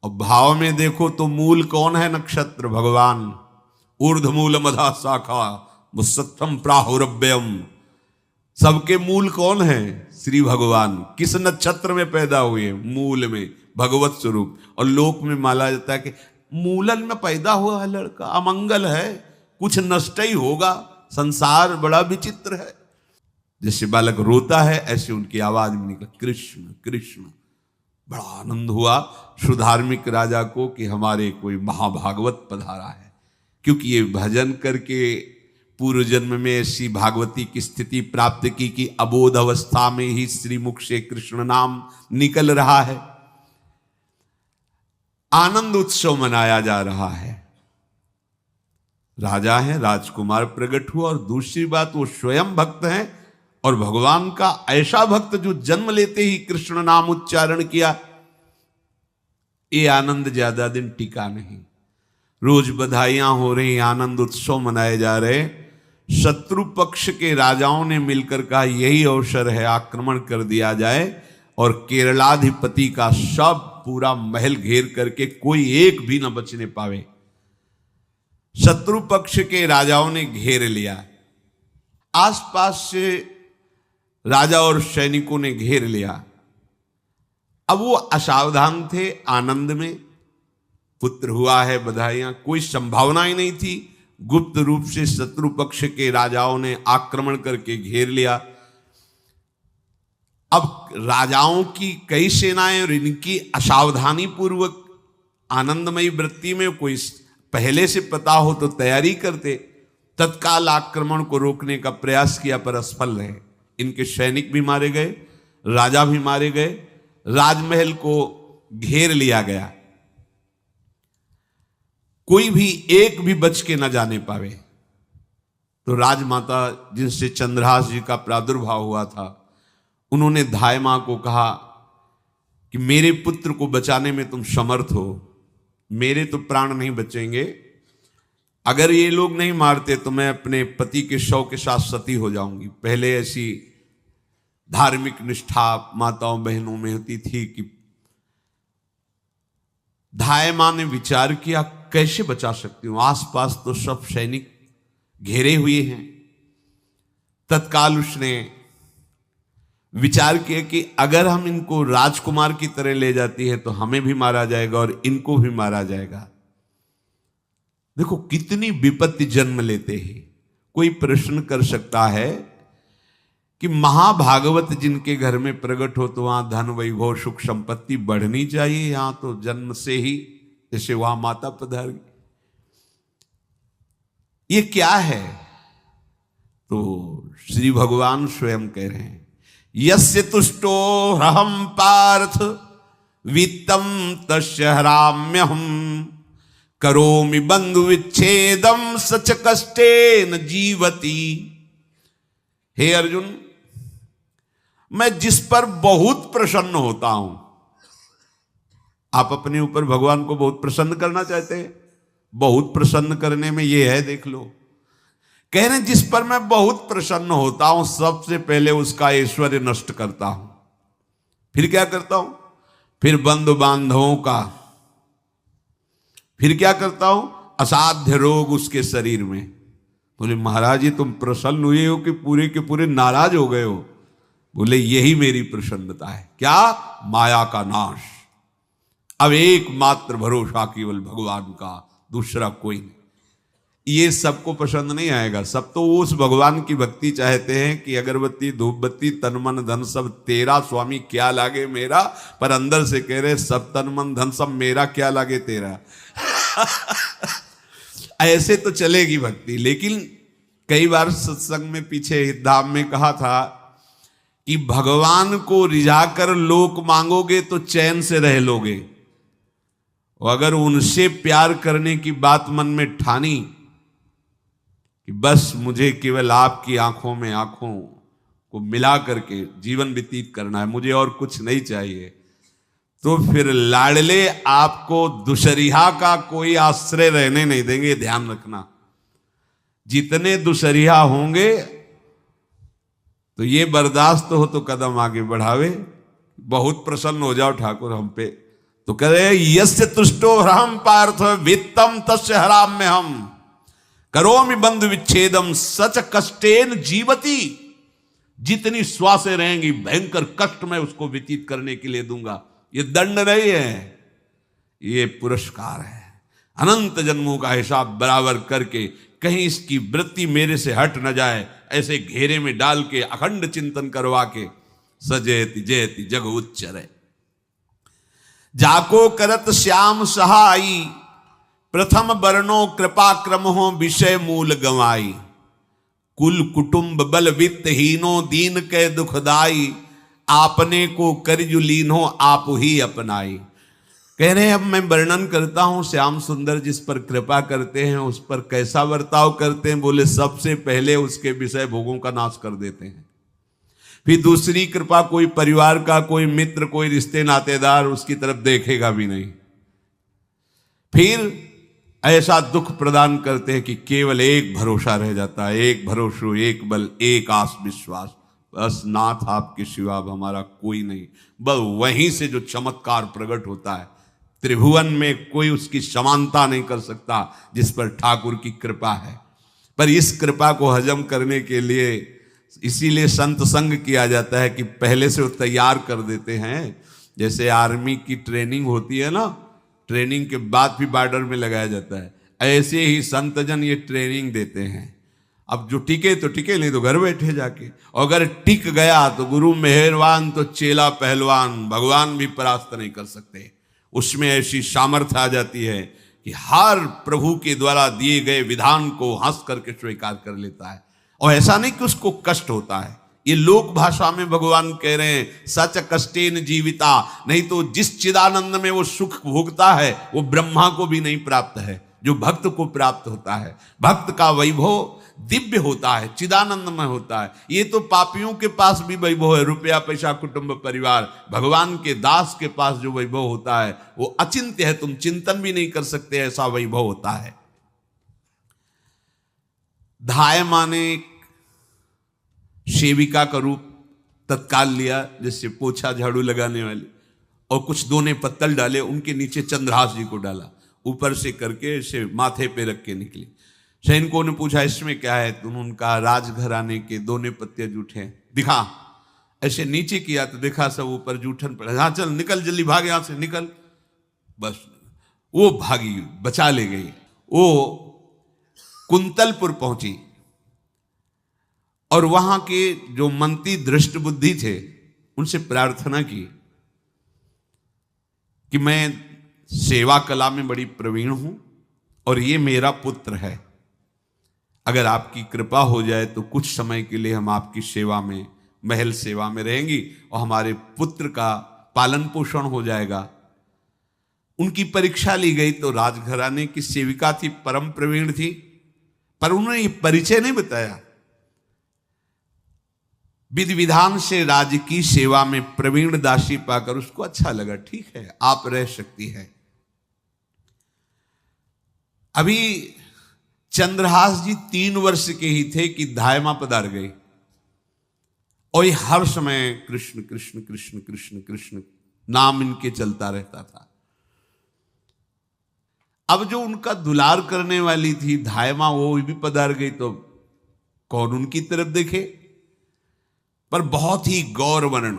और भाव में देखो तो मूल कौन है नक्षत्र, भगवान। ऊर्ध्वमूल मधा शाखा मुसत्तम प्राहुरव्ययम, सबके मूल कौन है, श्री भगवान। किस नक्षत्र में पैदा हुए, मूल में, भगवत स्वरूप। और लोक में माना जाता है कि मूलन में पैदा हुआ है लड़का, अमंगल है, कुछ नष्ट ही होगा, संसार बड़ा विचित्र है। जैसे बालक रोता है ऐसे उनकी आवाज में निकला कृष्ण कृष्ण। बड़ा आनंद हुआ सुधार्मिक राजा को कि हमारे कोई महाभागवत पधारा है, क्योंकि ये भजन करके पूर्व जन्म में ऐसी भागवती की स्थिति प्राप्त की कि अबोध अवस्था में ही श्रीमुख से कृष्ण नाम निकल रहा है। आनंद उत्सव मनाया जा रहा है। राजा है, राजकुमार प्रकट हुआ, और दूसरी बात वो स्वयं भक्त हैं, और भगवान का ऐसा भक्त जो जन्म लेते ही कृष्ण नाम उच्चारण किया। ये आनंद ज्यादा दिन टिका नहीं। रोज बधाइयां हो रही, आनंद उत्सव मनाए जा रहे। शत्रु पक्ष के राजाओं ने मिलकर कहा यही अवसर है, आक्रमण कर दिया जाए, और केरलाधिपति का सब पूरा महल घेर करके कोई एक भी न बचने पावे। शत्रु पक्ष के राजाओं ने घेर लिया, आसपास से राजा और सैनिकों ने घेर लिया। अब वो असावधान थे, आनंद में पुत्र हुआ है, बधाइयां, कोई संभावना ही नहीं थी। गुप्त रूप से शत्रु पक्ष के राजाओं ने आक्रमण करके घेर लिया। अब राजाओं की कई सेनाएं और इनकी असावधानी पूर्वक आनंदमयी वृत्ति में कोई पहले से पता हो तो तैयारी करते, तत्काल आक्रमण को रोकने का प्रयास किया, पर असफल रहे। इनके सैनिक भी मारे गए, राजा भी मारे गए, राजमहल को घेर लिया गया, कोई भी एक भी बच के न जाने पावे। तो राजमाता जिनसे चंद्रहास जी का प्रादुर्भाव हुआ था, उन्होंने धाय मां को कहा कि मेरे पुत्र को बचाने में तुम समर्थ हो, मेरे तो प्राण नहीं बचेंगे, अगर ये लोग नहीं मारते तो मैं अपने पति के शव के साथ सती हो जाऊंगी। पहले ऐसी धार्मिक निष्ठा माताओं बहनों में होती थी कि धाय मां ने विचार किया कैसे बचा सकती हूं, आसपास तो सब सैनिक घेरे हुए हैं। तत्काल उसने विचार किया कि अगर हम इनको राजकुमार की तरह ले जाती है तो हमें भी मारा जाएगा और इनको भी मारा जाएगा। देखो कितनी विपत्ति जन्म लेते हैं। कोई प्रश्न कर सकता है कि महाभागवत जिनके घर में प्रकट हो तो वहां धन वैभव सुख संपत्ति बढ़नी चाहिए, यहां तो जन्म से ही जैसे वहां माता पधार, ये क्या है? तो श्री भगवान स्वयं कह रहे हैं, यस्य तुष्टो रहम पार्थ वित्तम तस्य हराम्यहम करोमि बंधु विच्छेदम सच कष्टेन जीवती। हे अर्जुन, मैं जिस पर बहुत प्रसन्न होता हूं, आप अपने ऊपर भगवान को बहुत प्रसन्न करना चाहते हैं, बहुत प्रसन्न करने में ये है, देख लो। कह रहे जिस पर मैं बहुत प्रसन्न होता हूं सबसे पहले उसका ऐश्वर्य नष्ट करता हूं, फिर क्या करता हूं, फिर बंधु बांधवों का, फिर क्या करता हूं, असाध्य रोग उसके शरीर में। बोले महाराज जी तुम प्रसन्न हुए हो कि पूरे के पूरे नाराज हो गए हो? बोले यही मेरी प्रसन्नता है। क्या? माया का नाश। अब एकमात्र भरोसा केवल भगवान का, दूसरा कोई नहीं। ये सबको पसंद नहीं आएगा, सब तो उस भगवान की भक्ति चाहते हैं कि अगरबत्ती धूप बत्ती तन मन धन सब तेरा स्वामी, क्या लागे मेरा, पर अंदर से कह रहे सब तन मन धन सब मेरा, क्या लागे तेरा। ऐसे तो चलेगी भक्ति। लेकिन कई बार सत्संग में पीछे धाम में कहा था कि भगवान को रिझाकर लोक मांगोगे तो चैन से रह लोगे, और अगर उनसे प्यार करने की बात मन में ठानी कि बस मुझे केवल आपकी आंखों में आंखों को मिला करके जीवन व्यतीत करना है, मुझे और कुछ नहीं चाहिए, तो फिर लाडले आपको दुशरिहा का कोई आश्रय रहने नहीं देंगे। ध्यान रखना, जितने दुशरिहा होंगे तो ये बर्दाश्त हो तो कदम आगे बढ़ावे, बहुत प्रसन्न हो जाओ ठाकुर हम पे, तो कह रहे यस्य तुष्टो हम पार्थ वित्तम तस्य हराम्य हम करोमि बंधु विच्छेदम सच कष्टेन जीवती। जितनी श्वासें रहेंगी भयंकर कष्ट मैं उसको व्यतीत करने के लिए दूंगा। ये दंड नहीं है, ये पुरस्कार है। अनंत जन्मों का हिसाब बराबर करके कहीं इसकी वृत्ति मेरे से हट न जाए, ऐसे घेरे में डाल के अखंड चिंतन करवा के सजयति जयति जग उच्चरे। जाको करत श्याम सहाई प्रथम वर्णो कृपा क्रम हो विषय मूल गवाई। कुल कुटुंब बल वित्त हीनो दीन के दुखदाई आपने को करजु लीनो आप ही अपनाई। कह रहे हैं अब मैं वर्णन करता हूं श्याम सुंदर जिस पर कृपा करते हैं उस पर कैसा बर्ताव करते हैं। बोले सबसे पहले उसके विषय भोगों का नाश कर देते हैं, फिर दूसरी कृपा कोई परिवार का, कोई मित्र, कोई रिश्ते नातेदार उसकी तरफ देखेगा भी नहीं, फिर ऐसा दुख प्रदान करते हैं कि केवल एक भरोसा रह जाता है, एक भरोसा, एक बल, एक आस विश्वास, बस नाथ आपके सिवा अब हमारा कोई नहीं। बस वहीं से जो चमत्कार प्रकट होता है, त्रिभुवन में कोई उसकी समानता नहीं कर सकता जिस पर ठाकुर की कृपा है। पर इस कृपा को हजम करने के लिए इसीलिए संत संग किया जाता है कि पहले से वो तैयार कर देते हैं। जैसे आर्मी की ट्रेनिंग होती है ना, ट्रेनिंग के बाद भी बॉर्डर में लगाया जाता है, ऐसे ही संतजन ये ट्रेनिंग देते हैं। अब जो टिके तो टिके, नहीं तो घर बैठे जाके, और अगर टिक गया तो गुरु मेहरबान तो चेला पहलवान, भगवान भी परास्त नहीं कर सकते। उसमें ऐसी सामर्थ्य आ जाती है कि हर प्रभु के द्वारा दिए गए विधान को हंस करके स्वीकार कर लेता है, और ऐसा नहीं कि उसको कष्ट होता है। ये लोक भाषा में भगवान कह रहे हैं सच कष्टेन जीविता, नहीं तो जिस चिदानंद में वो सुख भोगता है वो ब्रह्मा को भी नहीं प्राप्त है जो भक्त को प्राप्त होता है। भक्त का वैभव दिव्य होता है, चिदानंदमय होता है। ये तो पापियों के पास भी वैभव है, रुपया पैसा कुटुंब परिवार। भगवान के दास के पास जो वैभव होता है वो अचिंत्य है, तुम चिंतन भी नहीं कर सकते, ऐसा वैभव होता है। धाय माने सेविका का रूप तत्काल लिया, जिससे पोछा झाड़ू लगाने वाले, और कुछ दोने पत्तल डाले, उनके नीचे चंद्रहास जी को डाला, ऊपर से करके इसे माथे पे रख के निकली। सैनिकों ने पूछा इसमें क्या है, तो उनका राजघराने के दोने पत्ते जूठे दिखा। ऐसे नीचे किया तो देखा सब ऊपर जूठन पड़ा। हाँ चल निकल, जल्दी भाग यहां से निकल। बस वो भागी, बचा ले गई। वो कुंतलपुर पहुंची और वहां के जो मंत्री दृष्ट बुद्धि थे उनसे प्रार्थना की कि मैं सेवा कला में बड़ी प्रवीण हूं और ये मेरा पुत्र है, अगर आपकी कृपा हो जाए तो कुछ समय के लिए हम आपकी सेवा में, महल सेवा में रहेंगी और हमारे पुत्र का पालन पोषण हो जाएगा। उनकी परीक्षा ली गई तो राजघराने की सेविका थी, परम प्रवीण थी, पर उन्होंने ये परिचय नहीं बताया। विधि विधान से राज्य की सेवा में प्रवीण दासी पाकर उसको अच्छा लगा, ठीक है आप रह सकती है। अभी चंद्रहास जी 3 वर्ष के ही थे कि धायमा पधार गई और ये हर समय कृष्ण कृष्ण कृष्ण कृष्ण कृष्ण नाम इनके चलता रहता था। अब जो उनका दुलार करने वाली थी धायमा, वो भी पधार गई तो कौन उनकी तरफ देखे। पर बहुत ही गौर वर्ण,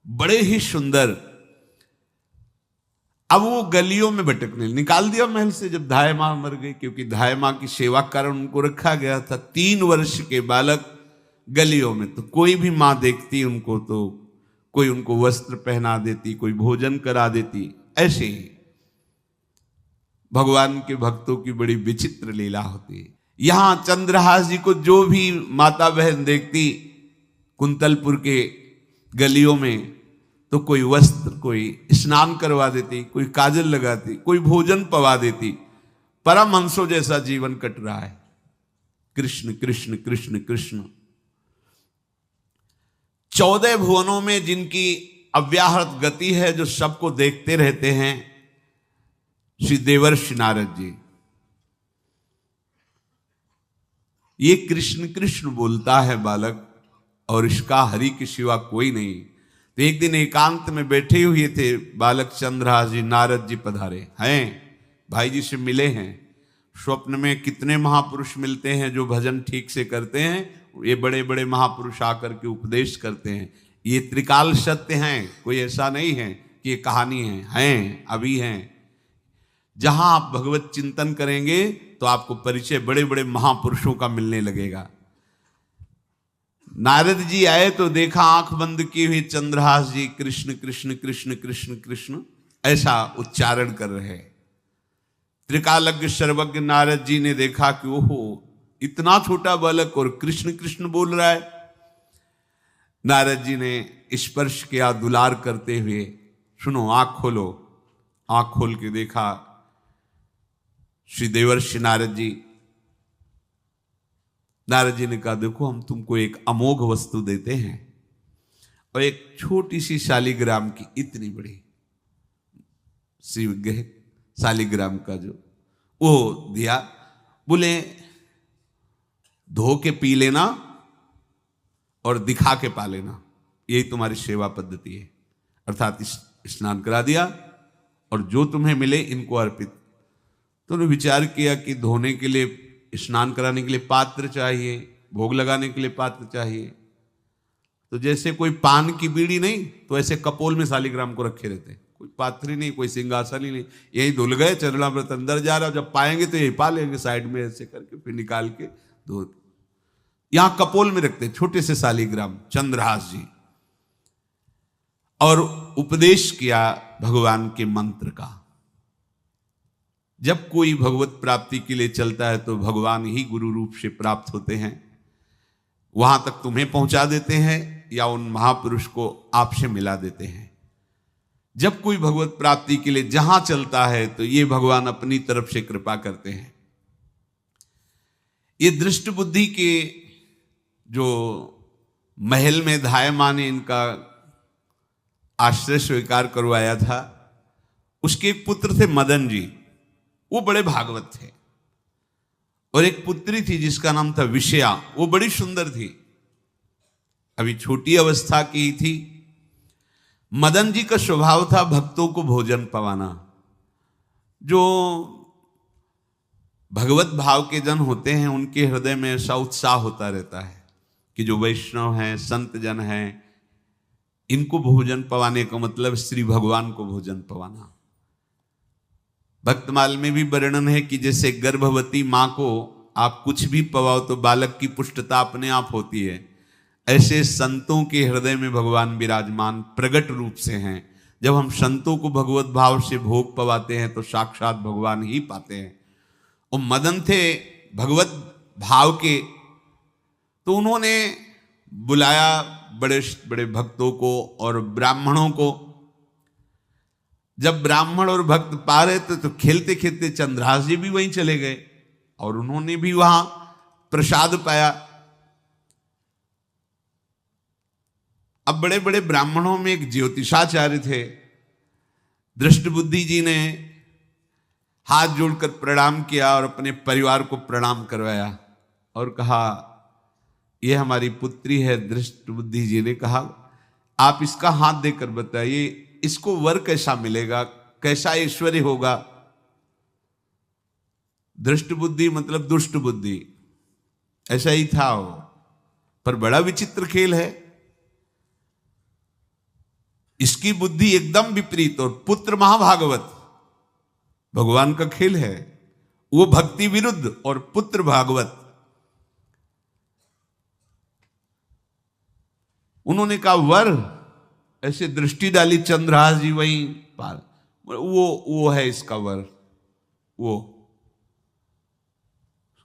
बड़े ही सुंदर। अब वो गलियों में भटकने, निकाल दिया महल से जब धायमा मर गई, क्योंकि धायमा की सेवा कारण उनको रखा गया था। 3 वर्ष के बालक गलियों में, तो कोई भी माँ देखती उनको तो कोई उनको वस्त्र पहना देती, कोई भोजन करा देती। ऐसे ही भगवान के भक्तों की बड़ी विचित्र लीला होती है। यहां चंद्रहास जी को जो भी माता बहन देखती कुंतलपुर के गलियों में, तो कोई वस्त्र, कोई स्नान करवा देती, कोई काजल लगाती, कोई भोजन पवा देती। परमहंसों जैसा जीवन कट रहा है। कृष्ण कृष्ण कृष्ण कृष्ण। 14 भुवनों में जिनकी अव्याहत गति है, जो सबको देखते रहते हैं, श्री देवर्षि नारद जी। ये कृष्ण कृष्ण बोलता है बालक, और इसका हरि के सिवा कोई नहीं। तो एक दिन एकांत में बैठे हुए थे बालक चंद्रहास जी, नारद जी पधारे हैं, भाई जी से मिले हैं। स्वप्न में कितने महापुरुष मिलते हैं जो भजन ठीक से करते हैं, ये बड़े बड़े महापुरुष आकर के उपदेश करते हैं। ये त्रिकाल सत्य हैं, कोई ऐसा नहीं है कि ये कहानी हैं, अभी हैं। जहां आप भगवत चिंतन करेंगे तो आपको परिचय बड़े बड़े महापुरुषों का मिलने लगेगा। नारद जी आए तो देखा आंख बंद की हुई चंद्रहास जी कृष्ण कृष्ण कृष्ण कृष्ण कृष्ण ऐसा उच्चारण कर रहे। त्रिकालज्ञ सर्वज्ञ नारद जी ने देखा कि ओहो, इतना छोटा बालक और कृष्ण कृष्ण बोल रहा है। नारद जी ने स्पर्श किया दुलार करते हुए, सुनो आंख खोलो। आंख खोल के देखा श्री देवर्षि नारद जी। नारद जी ने कहा देखो हम तुमको एक अमोघ वस्तु देते हैं, और एक छोटी सी शालिग्राम की इतनी बड़ी शिवगह शालिग्राम का जो वो दिया। बोले धो के पी लेना और दिखा के पा लेना, यही तुम्हारी सेवा पद्धति है। अर्थात स्नान करा दिया और जो तुम्हें मिले इनको अर्पित। तो उन्होंने विचार किया कि धोने के लिए, स्नान कराने के लिए पात्र चाहिए, भोग लगाने के लिए पात्र चाहिए। तो जैसे कोई पान की बीड़ी नहीं, तो ऐसे कपोल में शालिग्राम को रखे रहते, कोई पात्र ही नहीं, कोई सिंहासन ही नहीं। यही धुल गए, चरणामृत अंदर जा रहा, जब पाएंगे तो यही पा लेंगे, साइड में ऐसे करके फिर निकाल के धो। यहां कपोल में रखते छोटे से शालिग्राम चंद्रहास जी, और उपदेश किया भगवान के मंत्र का। जब कोई भगवत प्राप्ति के लिए चलता है तो भगवान ही गुरु रूप से प्राप्त होते हैं, वहां तक तुम्हें पहुंचा देते हैं या उन महापुरुष को आपसे मिला देते हैं। जब कोई भगवत प्राप्ति के लिए जहां चलता है तो ये भगवान अपनी तरफ से कृपा करते हैं। ये दृष्ट बुद्धि के जो महल में धायमान ने इनका आश्रय स्वीकार करवाया था, उसके एक पुत्र थे मदन जी, वो बड़े भागवत थे। और एक पुत्री थी जिसका नाम था विषया, वो बड़ी सुंदर थी, अभी छोटी अवस्था की ही थी। मदन जी का स्वभाव था भक्तों को भोजन पवाना। जो भगवत भाव के जन होते हैं उनके हृदय में ऐसा उत्साह होता रहता है कि जो वैष्णव हैं, संत जन हैं, इनको भोजन पवाने का मतलब श्री भगवान को भोजन पवाना। भक्तमाल में भी वर्णन है कि जैसे गर्भवती मां को आप कुछ भी पवाओ तो बालक की पुष्टता अपने आप होती है, ऐसे संतों के हृदय में भगवान विराजमान प्रगट रूप से हैं। जब हम संतों को भगवत भाव से भोग पवाते हैं तो साक्षात भगवान ही पाते हैं। वो मदन थे भगवत भाव के, तो उन्होंने बुलाया बड़े बड़े भक्तों को और ब्राह्मणों को। जब ब्राह्मण और भक्त पा रहे थे तो खेलते खेलते चंद्रहास जी भी वहीं चले गए और उन्होंने भी वहां प्रसाद पाया। अब बड़े बड़े ब्राह्मणों में एक ज्योतिषाचार्य थे। दृष्ट बुद्धि जी ने हाथ जोड़कर प्रणाम किया और अपने परिवार को प्रणाम करवाया और कहा, यह हमारी पुत्री है। दृष्ट बुद्धि जी ने कहा, आप इसका हाथ देकर बताइए, इसको वर कैसा मिलेगा, कैसा ऐश्वर्य होगा। दृष्ट बुद्धि मतलब दुष्ट बुद्धि, ऐसा ही था वो। पर बड़ा विचित्र खेल है, इसकी बुद्धि एकदम विपरीत और पुत्र महाभागवत। भगवान का खेल है, वो भक्ति विरुद्ध और पुत्र भागवत। उन्होंने कहा वर, ऐसे दृष्टि डाली चंद्रहास जी वहीं पार, वो है इसका वर। वो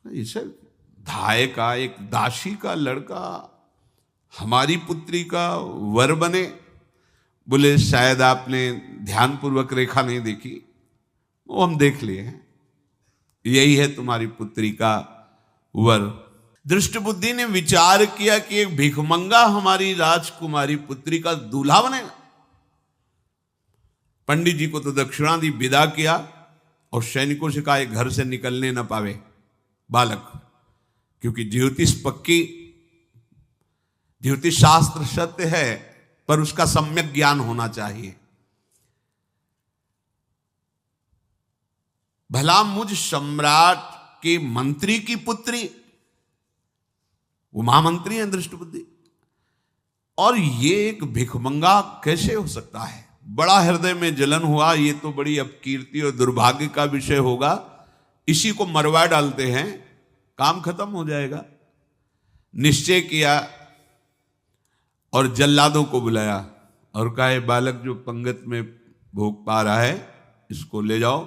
इसे धाय का एक दासी का लड़का हमारी पुत्री का वर बने। बोले शायद आपने ध्यानपूर्वक रेखा नहीं देखी, वो हम देख लिए हैं, यही है तुम्हारी पुत्री का वर। दृष्ट बुद्धि ने विचार किया कि एक भिखमंगा हमारी राजकुमारी पुत्री का दूल्हा बनेगा। पंडित जी को तो दक्षिणा दी, विदा किया और सैनिकों से कहा घर से निकलने न पावे बालक, क्योंकि ज्योतिष पक्की, ज्योतिष शास्त्र सत्य है पर उसका सम्यक ज्ञान होना चाहिए। भला मुझ सम्राट के मंत्री की पुत्री, वो महामंत्री हैं दृष्ट बुद्धि, और ये एक भिखमंगा कैसे हो सकता है। बड़ा हृदय में जलन हुआ, ये तो बड़ी अपकीर्ति और दुर्भाग्य का विषय होगा, इसी को मरवा डालते हैं, काम खत्म हो जाएगा। निश्चय किया और जल्लादों को बुलाया और कहा, ये बालक जो पंगत में भोग पा रहा है, इसको ले जाओ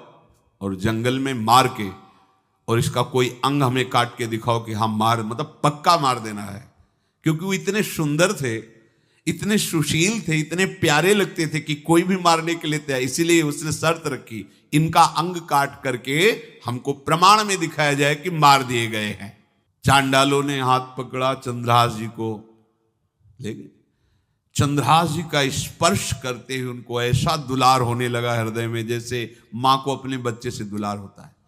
और जंगल में मार के, और इसका कोई अंग हमें काट के दिखाओ कि हम मार, मतलब पक्का मार देना है। क्योंकि वो इतने सुंदर थे, इतने सुशील थे, इतने प्यारे लगते थे कि कोई भी मारने के लिए तैयार। इसीलिए उसने शर्त रखी, इनका अंग काट करके हमको प्रमाण में दिखाया जाए कि मार दिए गए हैं। चांडालों ने हाथ पकड़ा चंद्रहास जी को, लेकिन चंद्रहास जी का स्पर्श करते हुए उनको ऐसा दुलार होने लगा हृदय में, जैसे मां को अपने बच्चे से दुलार होता है।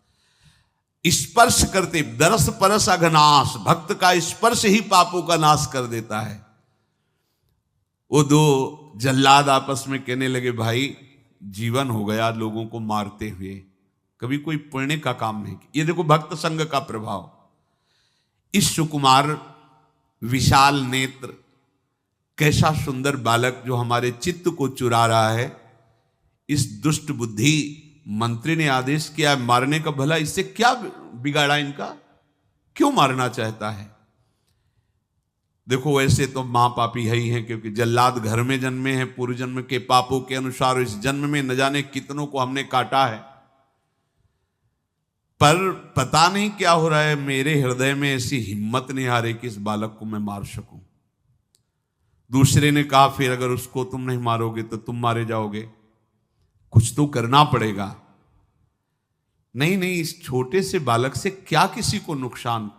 स्पर्श करते, दरस परस अघनाश, भक्त का स्पर्श ही पापों का नाश कर देता है। वो दो जल्लाद आपस में कहने लगे, भाई जीवन हो गया लोगों को मारते हुए, कभी कोई पुण्य का काम नहीं किया। ये देखो भक्त संग का प्रभाव। इस सुकुमार विशाल नेत्र, कैसा सुंदर बालक जो हमारे चित्त को चुरा रहा है, इस दुष्ट बुद्धि मंत्री ने आदेश किया मारने का। भला इससे क्या बिगाड़ा इनका, क्यों मारना चाहता है। देखो वैसे तो मां पापी है ही है, क्योंकि जल्लाद घर में जन्मे हैं, पूर्व जन्म के पापों के अनुसार इस जन्म में न जाने कितनों को हमने काटा है। पर पता नहीं क्या हो रहा है, मेरे हृदय में ऐसी हिम्मत नहीं आ रही कि इस बालक को मैं मार सकूं। दूसरे ने कहा, फिर अगर उसको तुम नहीं मारोगे तो तुम मारे जाओगे, कुछ तो करना पड़ेगा। नहीं नहीं, इस छोटे से बालक से क्या किसी को नुकसान,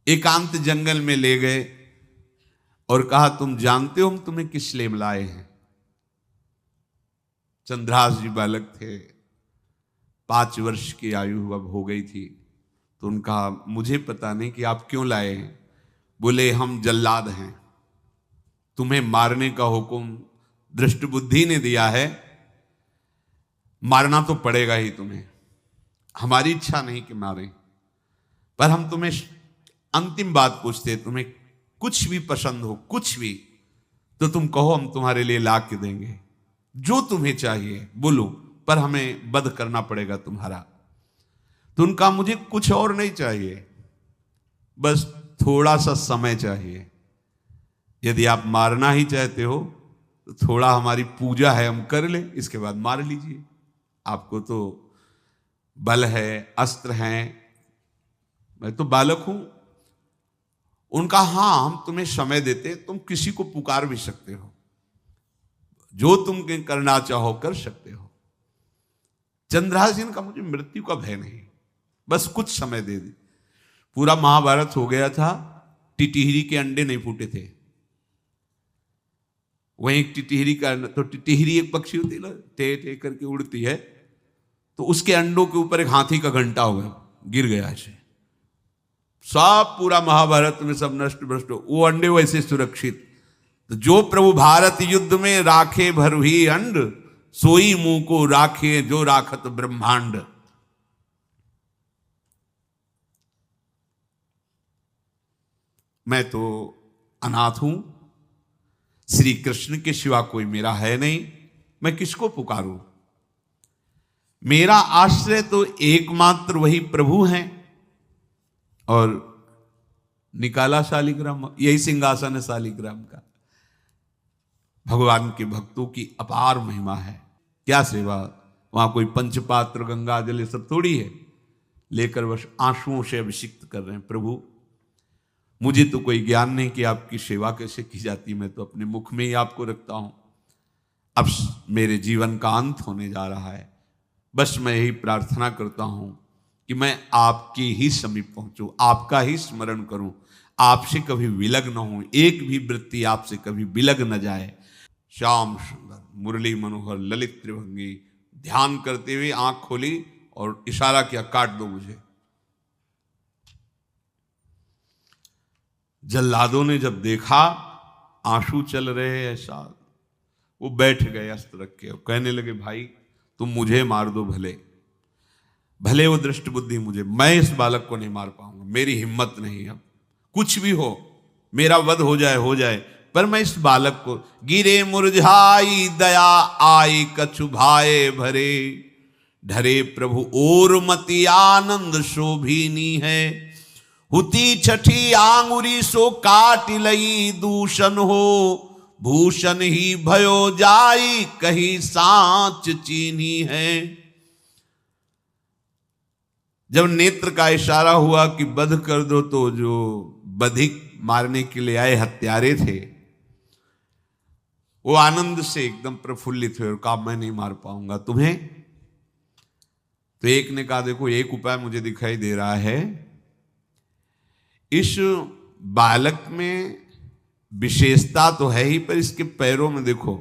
एकांत जंगल में ले गए और कहा, तुम जानते हो हम तुम्हें किस लिए बुलाए हैं? चंद्रहास जी बालक थे, 5 वर्ष की आयु अब हो गई थी। तो उनका, मुझे पता नहीं कि आप क्यों लाए हैं। बोले, हम जल्लाद हैं, तुम्हें मारने का हुक्म दृष्ट बुद्धि ने दिया है, मारना तो पड़ेगा ही तुम्हें। हमारी इच्छा नहीं कि मारें, पर हम तुम्हें अंतिम बात पूछते, तुम्हें कुछ भी पसंद हो, कुछ भी, तो तुम कहो, हम तुम्हारे लिए ला के देंगे। जो तुम्हें चाहिए बोलो, पर हमें वध करना पड़ेगा तुम्हारा। तो उनका, मुझे कुछ और नहीं चाहिए, बस थोड़ा सा समय चाहिए। यदि आप मारना ही चाहते हो तो थोड़ा हमारी पूजा है, हम कर ले, इसके बाद मार लीजिए। आपको तो बल है, अस्त्र हैं, मैं तो बालक हूं। उनका, हां, हम तुम्हें समय देते, तुम किसी को पुकार भी सकते हो, जो तुम करना चाहो कर सकते हो। चंद्रहास जी ने कहा, मुझे मृत्यु का भय नहीं, बस कुछ समय दे दे। पूरा महाभारत हो गया था, टिटिहरी के अंडे नहीं फूटे थे। वहीं टिटिहरी का, तो टिटिहरी एक पक्षी होती है ना, टे टे करके उड़ती है, तो उसके अंडों के ऊपर एक हाथी का घंटा हुआ, गिर गया ऐसे। सब पूरा महाभारत में सब नष्ट भ्रष्ट, वो अंडे वैसे सुरक्षित। तो जो प्रभु भारत युद्ध में राखे भरही अंड, सोई मुंह को राखे जो राखत ब्रह्मांड। मैं तो अनाथ हूं, श्री कृष्ण के सिवा कोई मेरा है नहीं, मैं किसको पुकारूं? मेरा आश्रय तो एकमात्र वही प्रभु हैं। और निकाला शालिग्राम, यही सिंहासन है शालिग्राम का। भगवान के भक्तों की अपार महिमा है। क्या सेवा, वहां कोई पंचपात्र गंगा जल ये सब थोड़ी है, लेकर बस आंसुओं से अभिषिक्त कर रहे हैं। प्रभु, मुझे तो कोई ज्ञान नहीं कि आपकी सेवा कैसे की जाती, मैं तो अपने मुख में ही आपको रखता हूं। अब मेरे जीवन का अंत होने जा रहा है, बस मैं यही प्रार्थना करता हूं कि मैं आपके ही समीप पहुंचूं, आपका ही स्मरण करूं, आपसे कभी विलग न हूं, एक भी वृत्ति आपसे कभी विलग न जाए। श्याम सुंदर मुरली मनोहर ललित त्रिभंगी, ध्यान करते हुए आंख खोली और इशारा किया, काट दो मुझे। जल्लादों ने जब देखा आंसू चल रहे ऐसा, वो बैठ गए अस्त्र रख के, कहने लगे, भाई तुम मुझे मार दो, भले वो दृष्ट बुद्धि मुझे, मैं इस बालक को नहीं मार पाऊंगा, मेरी हिम्मत नहीं। अब कुछ भी हो, मेरा वध हो जाए, पर मैं इस बालक को, गिरे मुरझाई दया आई कछु भाए भरे, ढरे प्रभु और मति आनंद शोभिनी है, हुती छठी आंगुरी सो काट लई दूषण हो, भूषण ही भयो जाई कहीं सांच चीनी है। जब नेत्र का इशारा हुआ कि वध कर दो, तो जो बधिक मारने के लिए आए हत्यारे थे, वो आनंद से एकदम प्रफुल्लित हुए और कहा, मैं नहीं मार पाऊंगा तुम्हें। तो एक ने कहा, देखो एक उपाय मुझे दिखाई दे रहा है, इस बालक में विशेषता तो है ही, पर इसके पैरों में देखो,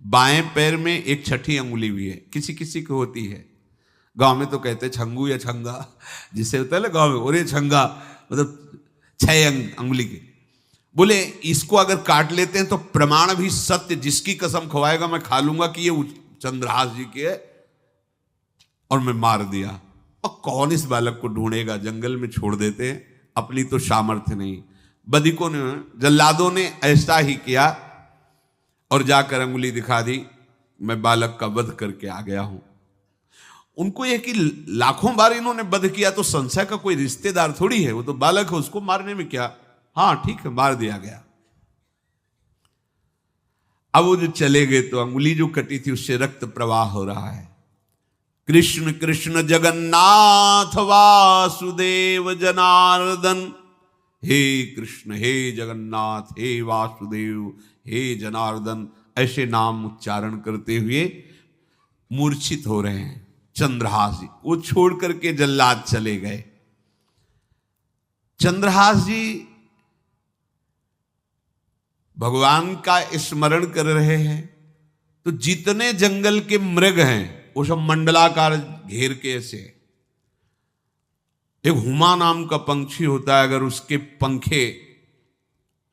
बाएं पैर में एक छठी अंगुली भी है, किसी किसी को होती है। गांव में तो कहते हैं छंगू या छंगा, जिससे होता है ना गांव में, और ये छंगा मतलब 6 अंगुली की। बोले इसको अगर काट लेते हैं तो प्रमाण भी सत्य, जिसकी कसम खवाएगा मैं खा लूंगा कि ये चंद्रहास जी के है, और मैं मार दिया। और कौन इस बालक को ढूंढेगा, जंगल में छोड़ देते हैं, अपनी तो सामर्थ्य नहीं। बधिकों ने, जल्लादों ने ऐसा ही किया और जाकर अंगुली दिखा दी, मैं बालक का वध करके आ गया हूं। उनको यह कि लाखों बार इन्होंने वध किया, तो संशय का कोई रिश्तेदार थोड़ी है, वो तो बालक है, उसको मारने में क्या। हाँ ठीक है, मार दिया गया। अब वो जो चले गए तो अंगुली जो कटी थी उससे रक्त प्रवाह हो रहा है। कृष्ण कृष्ण जगन्नाथ वासुदेव जनार्दन, हे कृष्ण हे जगन्नाथ हे वासुदेव हे जनार्दन, ऐसे नाम उच्चारण करते हुए मूर्छित हो रहे हैं चंद्रहास जी। वो छोड़ करके जल्लाद चले गए। चंद्रहास जी भगवान का स्मरण कर रहे हैं, तो जितने जंगल के मृग हैं वो सब मंडलाकार घेर के ऐसे। एक हुमा नाम का पंछी होता है, अगर उसके पंखे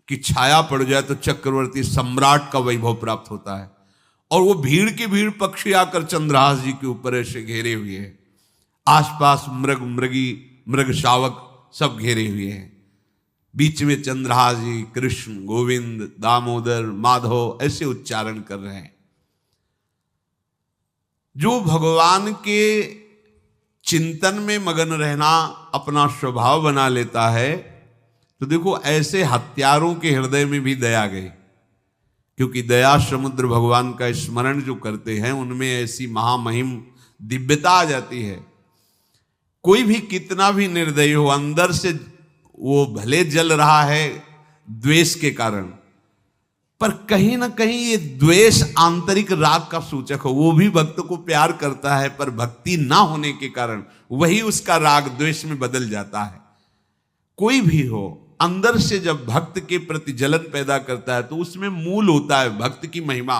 की छाया पड़ जाए तो चक्रवर्ती सम्राट का वैभव प्राप्त होता है। और वो भीड़ की भीड़ पक्षी आकर चंद्रहास जी के ऊपर ऐसे घेरे हुए हैं, आसपास मृग मृगी मृग शावक सब घेरे हुए हैं। बीच में चंद्रहास जी कृष्ण गोविंद दामोदर माधव ऐसे उच्चारण कर रहे हैं। जो भगवान के चिंतन में मगन रहना अपना स्वभाव बना लेता है, तो देखो ऐसे हत्यारों के हृदय में भी दया गई, क्योंकि दया समुद्र भगवान का स्मरण जो करते हैं उनमें ऐसी महामहिम दिव्यता आ जाती है। कोई भी कितना भी निर्दयी हो, अंदर से वो भले जल रहा है द्वेष के कारण, पर कहीं ना कहीं ये द्वेष आंतरिक राग का सूचक हो। वो भी भक्त को प्यार करता है, पर भक्ति ना होने के कारण वही उसका राग द्वेष में बदल जाता है। कोई भी हो, अंदर से जब भक्त के प्रति जलन पैदा करता है तो उसमें मूल होता है भक्त की महिमा,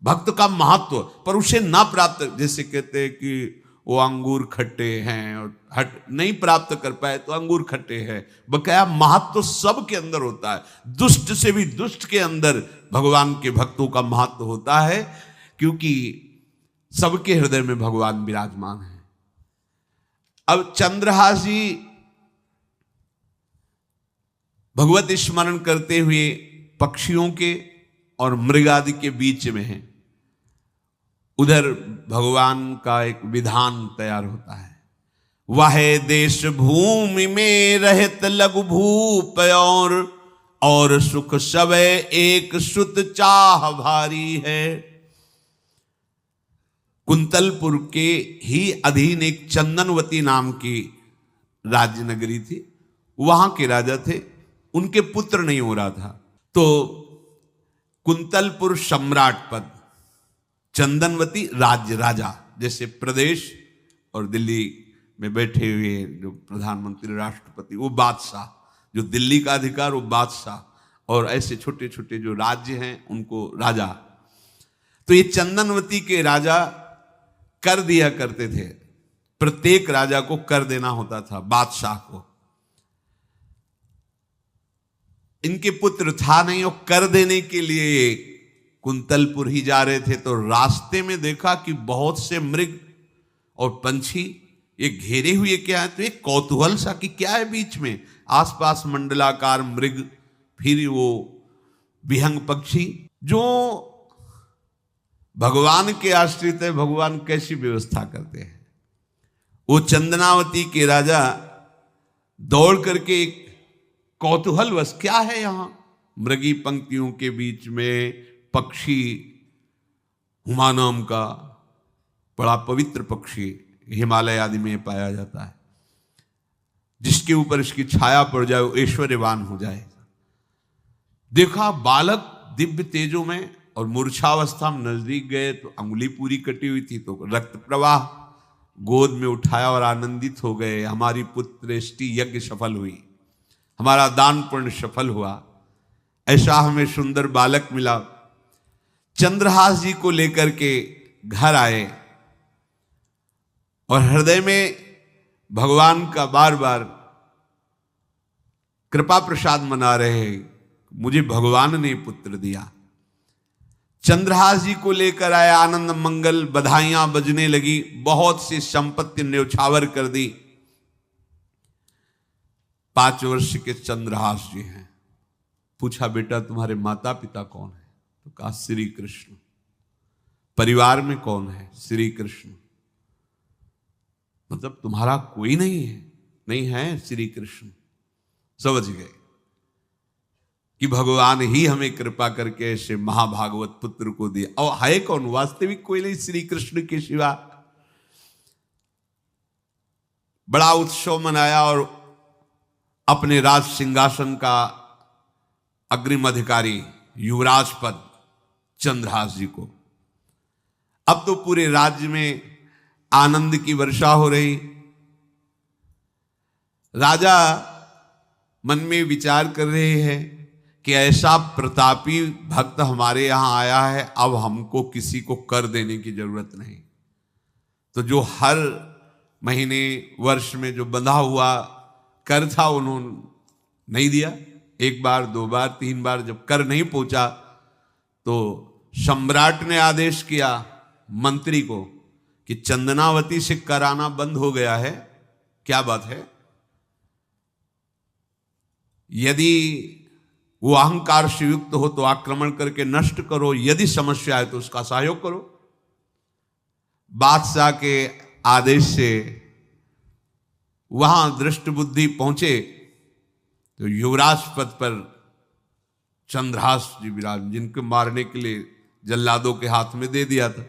भक्त का महत्व, पर उसे ना प्राप्त, जैसे कहते हैं कि वो अंगूर खट्टे हैं और हट नहीं प्राप्त कर पाए तो अंगूर खट्टे हैं। बकाया महत्व तो सब के अंदर होता है, दुष्ट से भी दुष्ट के अंदर भगवान के भक्तों का महत्व होता है, क्योंकि सबके हृदय में भगवान विराजमान है। अब चंद्रहास जी भगवत स्मरण करते हुए पक्षियों के और मृग आदि के बीच में हैं। उधर भगवान का एक विधान तैयार होता है, वह देश भूमि में रहत लघु भूप और सुख सवै एक सुत चाह भारी है। कुंतलपुर के ही अधीन एक चंदनवती नाम की राज्य नगरी थी, वहां के राजा थे, उनके पुत्र नहीं हो रहा था, तो कुंतलपुर सम्राट पद, चंदनवती राज्य राजा, जैसे प्रदेश और दिल्ली में बैठे हुए जो प्रधानमंत्री राष्ट्रपति वो बादशाह, जो दिल्ली का अधिकार वो बादशाह, और ऐसे छोटे छोटे जो राज्य हैं उनको राजा। तो ये चंदनवती के राजा कर दिया करते थे, प्रत्येक राजा को कर देना होता था बादशाह को। इनके पुत्र था नहीं और कर देने के लिए कुंतलपुर ही जा रहे थे, तो रास्ते में देखा कि बहुत से मृग और पंछी ये घेरे हुए क्या है, तो एक कौतूहल सा कि क्या है बीच में, आसपास मंडलाकार मृग, फिर वो विहंग पक्षी जो भगवान के आश्रित है, भगवान कैसी व्यवस्था करते हैं। वो चंदनावती के राजा दौड़ करके एक कौतूहलवश, क्या है यहां, मृगी पंक्तियों के बीच में पक्षी, हुमा नाम का बड़ा पवित्र पक्षी हिमालय आदि में पाया जाता है, जिसके ऊपर इसकी छाया पड़ जाए वो ऐश्वर्यवान हो जाए। देखा बालक दिव्य तेजों में, और मूर्छावस्था में नजदीक गए तो अंगुली पूरी कटी हुई थी, तो रक्त प्रवाह, गोद में उठाया और आनंदित हो गए, हमारी पुत्रेष्टि यज्ञ सफल हुई, हमारा दान पुण्य सफल हुआ, ऐसा हमें सुंदर बालक मिला। चंद्रहास जी को लेकर के घर आए और हृदय में भगवान का बार बार कृपा प्रसाद मना रहे हैं, मुझे भगवान ने पुत्र दिया। चंद्रहास जी को लेकर आए, आनंद मंगल बधाइयां बजने लगी, बहुत सी संपत्ति न्यौछावर कर दी। 5 वर्ष के चंद्रहास जी हैं। पूछा बेटा तुम्हारे माता पिता कौन है, तो कहा श्री कृष्ण। परिवार में कौन है, श्री कृष्ण। मतलब तुम्हारा कोई नहीं है, नहीं है श्री कृष्ण। समझ गए कि भगवान ही हमें कृपा करके ऐसे महाभागवत पुत्र को दिया। और है कौन, वास्तविक कोई नहीं श्री कृष्ण के सिवा। बड़ा उत्सव मनाया और अपने राज सिंहासन का अग्रिम अधिकारी युवराज पद चंद्रहास जी को। अब तो पूरे राज्य में आनंद की वर्षा हो रही। राजा मन में विचार कर रहे हैं कि ऐसा प्रतापी भक्त हमारे यहाँ आया है, अब हमको किसी को कर देने की जरूरत नहीं। तो जो हर महीने वर्ष में जो बंधा हुआ कर था उन्होंने नहीं दिया। एक बार, दो बार, तीन बार जब कर नहीं पहुंचा तो सम्राट ने आदेश किया मंत्री को कि चंदनावती से कराना बंद हो गया है। क्या बात है? यदि वो अहंकार से युक्त हो तो आक्रमण करके नष्ट करो, यदि समस्या है तो उसका सहयोग करो। बादशाह के आदेश से वहां दृष्ट बुद्धि पहुंचे तो युवराज पद पर चंद्रहास जी विराज, जिनको मारने के लिए जल्लादों के हाथ में दे दिया था।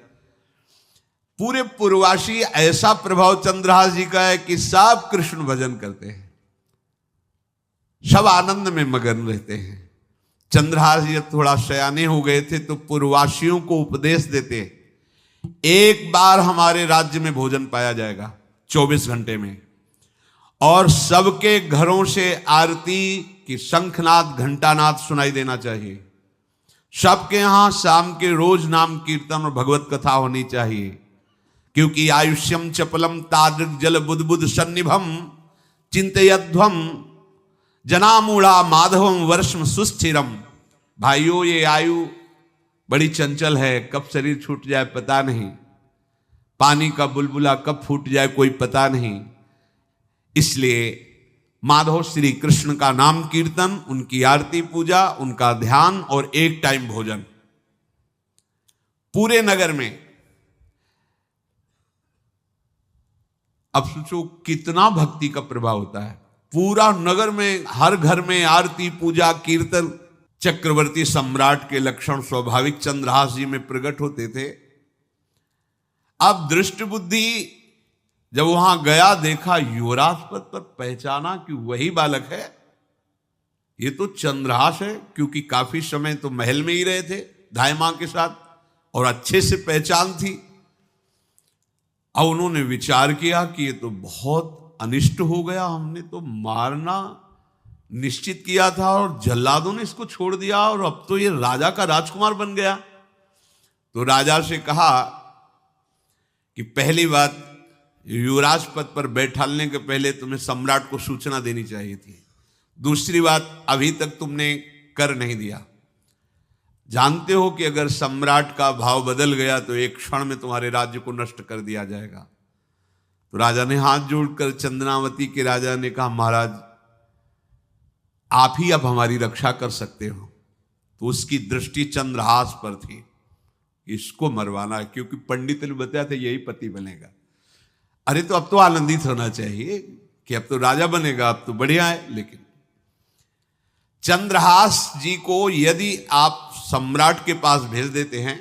पूरे पूर्वासी ऐसा प्रभाव चंद्रहास जी का है कि सब कृष्ण भजन करते हैं, सब आनंद में मगन रहते हैं। चंद्रहास जी थोड़ा सयाने हो गए थे तो पूर्ववासियों को उपदेश देते, एक बार हमारे राज्य में भोजन पाया जाएगा 24 घंटे में, और सबके घरों से आरती की शंखनाद घंटानाद सुनाई देना चाहिए। सबके यहां शाम के रोज नाम कीर्तन और भगवत कथा होनी चाहिए, क्योंकि आयुष्यम चपलम तादृक जल बुद्बुद सन्निभम चिंतयध्वम जनामूढ़ा माधवम वर्षम सुस्थिरम। भाइयों, ये आयु बड़ी चंचल है, कब शरीर छूट जाए पता नहीं, पानी का बुलबुला कब फूट जाए कोई पता नहीं। इसलिए माधव श्री कृष्ण का नाम कीर्तन, उनकी आरती पूजा, उनका ध्यान और एक टाइम भोजन पूरे नगर में। अब सोचो कितना भक्ति का प्रभाव होता है। पूरा नगर में, हर घर में आरती पूजा कीर्तन। चक्रवर्ती सम्राट के लक्षण स्वाभाविक चंद्रहास जी में प्रकट होते थे। अब दृष्ट बुद्धि जब वहां गया, देखा युवराज पद पर, पहचाना कि वही बालक है, ये तो चंद्रहास है, क्योंकि काफी समय तो महल में ही रहे थे दाई मां के साथ और अच्छे से पहचान थी। अब उन्होंने विचार किया कि ये तो बहुत अनिष्ट हो गया, हमने तो मारना निश्चित किया था और जल्लादों ने इसको छोड़ दिया और अब तो ये राजा का राजकुमार बन गया। तो राजा से कहा कि पहली बात, युवराज पद पर बैठालने के पहले तुम्हें सम्राट को सूचना देनी चाहिए थी। दूसरी बात, अभी तक तुमने कर नहीं दिया। जानते हो कि अगर सम्राट का भाव बदल गया तो एक क्षण में तुम्हारे राज्य को नष्ट कर दिया जाएगा। तो राजा ने हाथ जोड़कर चंदनावती के राजा ने कहा, महाराज आप ही अब हमारी रक्षा कर सकते हो। तो उसकी दृष्टि चंद्रहास पर थी, इसको मरवाना है, क्योंकि पंडित ने बताया था यही पति बनेगा। अरे तो अब तो आनंदित होना चाहिए कि अब तो राजा बनेगा, अब तो बढ़िया है। लेकिन चंद्रहास जी को यदि आप सम्राट के पास भेज देते हैं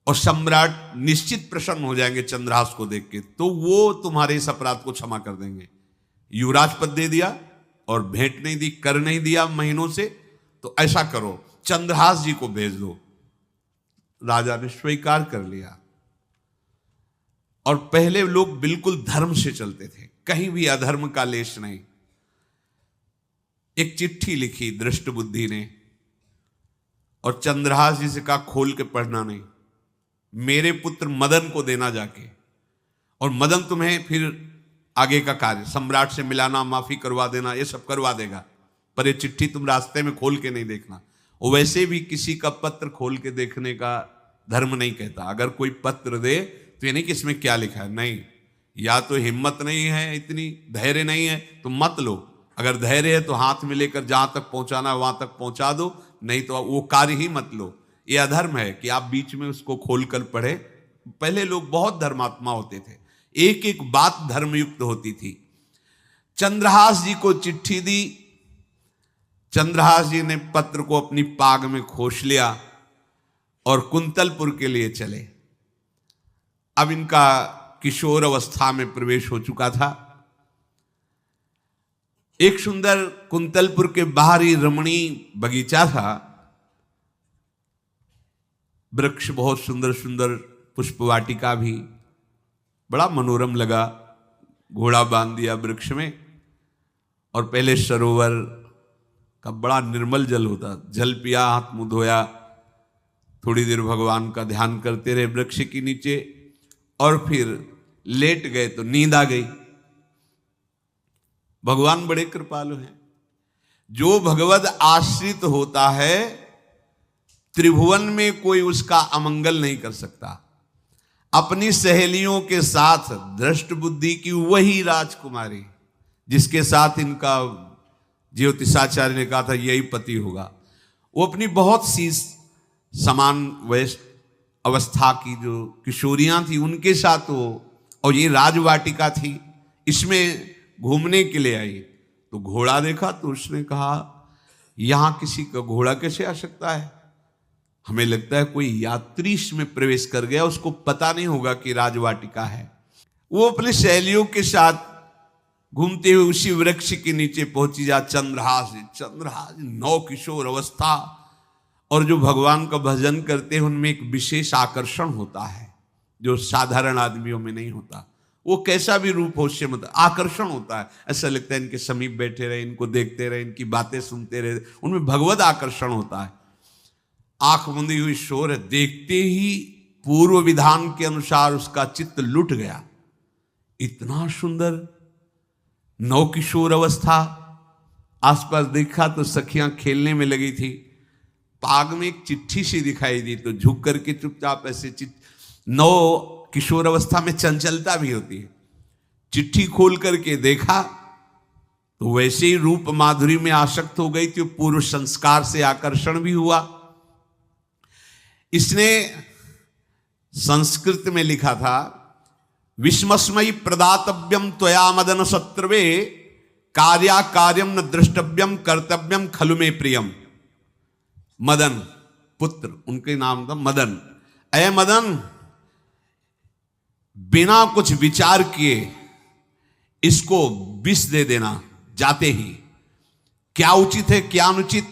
और सम्राट निश्चित प्रसन्न हो जाएंगे चंद्रहास को देख के, तो वो तुम्हारे इस अपराध को क्षमा कर देंगे। युवराज पद दे दिया और भेंट नहीं दी, कर नहीं दिया महीनों से, तो ऐसा करो चंद्रहास जी को भेज दो। राजा ने स्वीकार कर लिया। और पहले लोग बिल्कुल धर्म से चलते थे, कहीं भी अधर्म का लेश नहीं। एक चिट्ठी लिखी दृष्ट बुद्धि ने और चंद्रहास जी से कहा खोल के पढ़ना नहीं, मेरे पुत्र मदन को देना जाके, और मदन तुम्हें फिर आगे का कार्य सम्राट से मिलाना, माफी करवा देना, ये सब करवा देगा, पर ये चिट्ठी तुम रास्ते में खोल के नहीं देखना। और वैसे भी किसी का पत्र खोल के देखने का धर्म नहीं कहता। अगर कोई पत्र दे तो ये नहीं कि इसमें क्या लिखा है, नहीं, या तो हिम्मत नहीं है, इतनी धैर्य नहीं है तो मत लो। अगर धैर्य है तो हाथ में लेकर जहां तक पहुंचाना है वहां तक पहुंचा दो, नहीं तो वो कार्य ही मत लो। ये अधर्म है कि आप बीच में उसको खोलकर पढ़े। पहले लोग बहुत धर्मात्मा होते थे, एक एक बात धर्मयुक्त होती थी। चंद्रहास जी को चिट्ठी दी, चंद्रहास जी ने पत्र को अपनी पाग में खोस लिया और कुंतलपुर के लिए चले। अब इनका किशोर अवस्था में प्रवेश हो चुका था। एक सुंदर कुंतलपुर के बाहरी रमणीय बगीचा था, वृक्ष बहुत सुंदर सुंदर, पुष्पवाटिका भी, बड़ा मनोरम लगा। घोड़ा बांध दिया वृक्ष में और पहले सरोवर का बड़ा निर्मल जल होता, जल पिया, हाथ मुंह धोया, थोड़ी देर भगवान का ध्यान करते रहे वृक्ष के नीचे, और फिर लेट गए तो नींद आ गई। भगवान बड़े कृपालु हैं। जो भगवद आश्रित होता है त्रिभुवन में कोई उसका अमंगल नहीं कर सकता। अपनी सहेलियों के साथ दृष्ट बुद्धि की वही राजकुमारी जिसके साथ इनका ज्योतिषाचार्य ने कहा था यही पति होगा, वो अपनी बहुत सी समान वयस्क अवस्था की जो किशोरियां थी उनके साथ वो, और ये राजवाटिका थी, इसमें घूमने के लिए आई। तो घोड़ा देखा तो उसने कहा यहां किसी का घोड़ा कैसे आ सकता है, हमें लगता है कोई यात्री इसमें प्रवेश कर गया, उसको पता नहीं होगा कि राजवाटिका है। वो अपने सहेलियों के साथ घूमते हुए उसी वृक्ष के नीचे पहुंची जा। चंद्रहास नौ किशोर अवस्था, और जो भगवान का भजन करते हैं उनमें एक विशेष आकर्षण होता है जो साधारण आदमियों में नहीं होता। वो कैसा भी रूप हो उससे मतलब आकर्षण होता है, ऐसा लगता है इनके समीप बैठे रहे, इनको देखते रहे, इनकी बातें सुनते रहे, उनमें भगवत आकर्षण होता है। आंख मुंदी हुई शोर है, देखते ही पूर्व विधान के अनुसार उसका चित्त लुट गया। इतना सुंदर नौ किशोर अवस्था, आसपास देखा तो सखियां खेलने में लगी थी। पाग में एक चिट्ठी सी दिखाई दी तो झुक करके चुपचाप ऐसे नौ किशोर अवस्था में चंचलता भी होती है, चिट्ठी खोल करके देखा तो वैसे ही रूप माधुरी में आसक्त हो गई थी। पूर्व संस्कार से आकर्षण भी हुआ। इसने संस्कृत में लिखा था विस्मस्मयी प्रदातव्यम त्वया मदन शत्रवे कार्या कार्यम न द्रष्टव्यम कर्तव्यम खलु में प्रियम। मदन पुत्र, उनके नाम था मदन। अय मदन, बिना कुछ विचार किए इसको विष दे देना जाते ही। क्या उचित है क्या अनुचित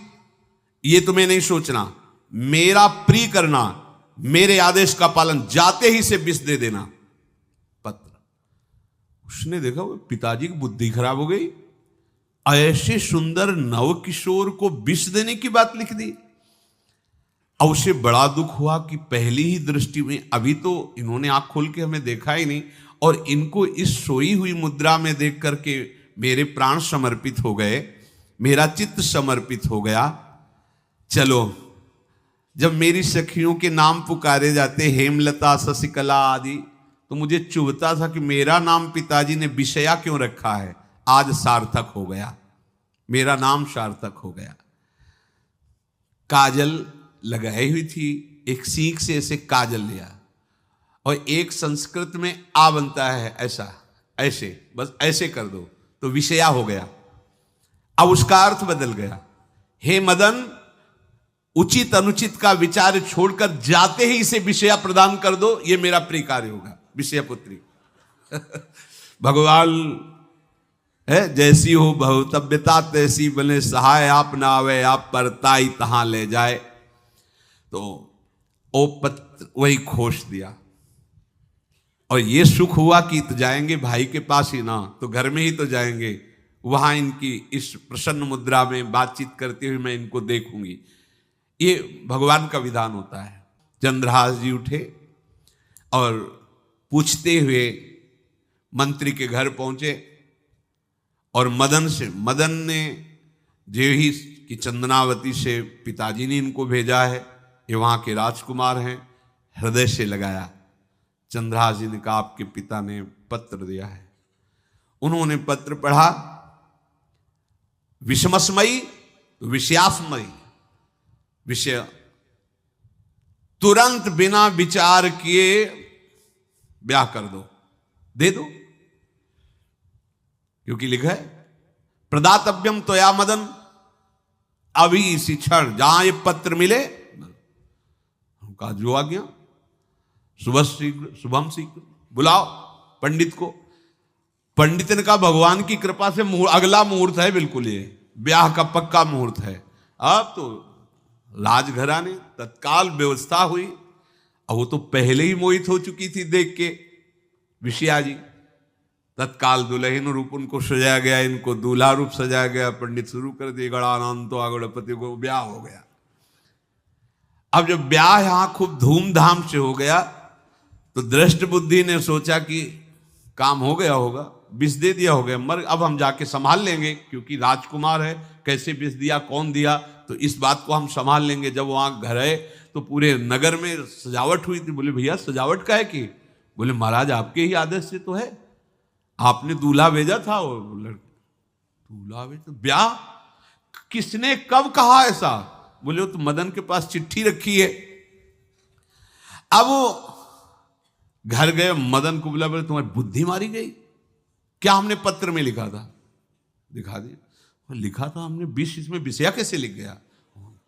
ये तुम्हें नहीं सोचना, मेरा प्रिय करना, मेरे आदेश का पालन, जाते ही से विष दे देना। पत्र उसने देखा वो पिताजी की बुद्धि खराब हो गई, ऐसे सुंदर नव किशोर को विष देने की बात लिख दी। और उसे बड़ा दुख हुआ कि पहली ही दृष्टि में, अभी तो इन्होंने आंख खोल के हमें देखा ही नहीं, और इनको इस सोई हुई मुद्रा में देख करके मेरे प्राण समर्पित हो गए, मेरा चित्त समर्पित हो गया। चलो, जब मेरी सखियों के नाम पुकारे जाते हेमलता शशिकला आदि, तो मुझे चुभता था कि मेरा नाम पिताजी ने विषया क्यों रखा है। आज सार्थक हो गया, मेरा नाम सार्थक हो गया। काजल लगाई हुई थी, एक सीख से ऐसे काजल लिया, और एक संस्कृत में आ बनता है ऐसा, ऐसे बस ऐसे कर दो तो विषया हो गया। अब उसका अर्थ बदल गया। हे मदन, उचित अनुचित का विचार छोड़कर जाते ही इसे विषया प्रदान कर दो, ये मेरा प्रिय कार्य होगा। विषया पुत्री भगवान है, जैसी हो बहुतव्यता तैसी बने सहाय, आप ना आवे आप परताई तहां ले जाए। तो ओ पत्र वही खोस दिया, और ये सुख हुआ कि तो जाएंगे भाई के पास ही ना, तो घर में ही तो जाएंगे, वहां इनकी इस प्रसन्न मुद्रा में बातचीत करते हुए मैं इनको देखूंगी। ये भगवान का विधान होता है। चंद्रहास जी उठे और पूछते हुए मंत्री के घर पहुंचे, और मदन ने जेही की चंदनावती से पिताजी ने इनको भेजा है, ये वहां के राजकुमार हैं, हृदय से लगाया। चंद्रहास जी ने कहा आपके पिता ने पत्र दिया है। उन्होंने पत्र पढ़ा, विषमस्मयी विषयास्मयी, विषय तुरंत बिना विचार किए ब्याह कर दो, दे दो, क्योंकि लिखा है प्रदातव्यम त्वया मदन, अभी इसी क्षण जहां ये पत्र मिले, कहा जो आ गया, शुभम शीघ्र बुलाओ पंडित को। पंडित ने कहा भगवान की कृपा से अगला मुहूर्त है, बिल्कुल ये ब्याह का पक्का मुहूर्त है। अब तो राजघराने तत्काल व्यवस्था हुई, और वो तो पहले ही मोहित हो चुकी थी देख के विषया जी। तत्काल दुल्हन रूप उनको सजाया गया, इनको दूल्हा रूप सजाया गया। पंडित शुरू कर दिए गणानंतो गणपति को, ब्याह हो गया। अब जब ब्याह यहां खूब धूमधाम से हो गया तो दृष्ट बुद्धि ने सोचा कि काम हो गया होगा, विष दे दिया हो गया, मर अब हम जाके संभाल लेंगे, क्योंकि राजकुमार है, कैसे विष दिया, कौन दिया, तो इस बात को हम संभाल लेंगे। जब वहां घर है तो पूरे नगर में सजावट हुई थी। बोले भैया सजावट का है कि? बोले महाराज आपके ही आदेश से तो है, आपने दूल्हा भेजा था। वो दूल्हा भेजा, ब्याह किसने कब कहा ऐसा? बोले वो तो मदन के पास चिट्ठी रखी है। अब वो घर गए, मदन को बोला, बोले तुम्हारी बुद्धि मारी गई क्या? हमने पत्र में लिखा था। दिखा दिया, लिखा था हमने, विष, इसमें विषया कैसे लिख गया?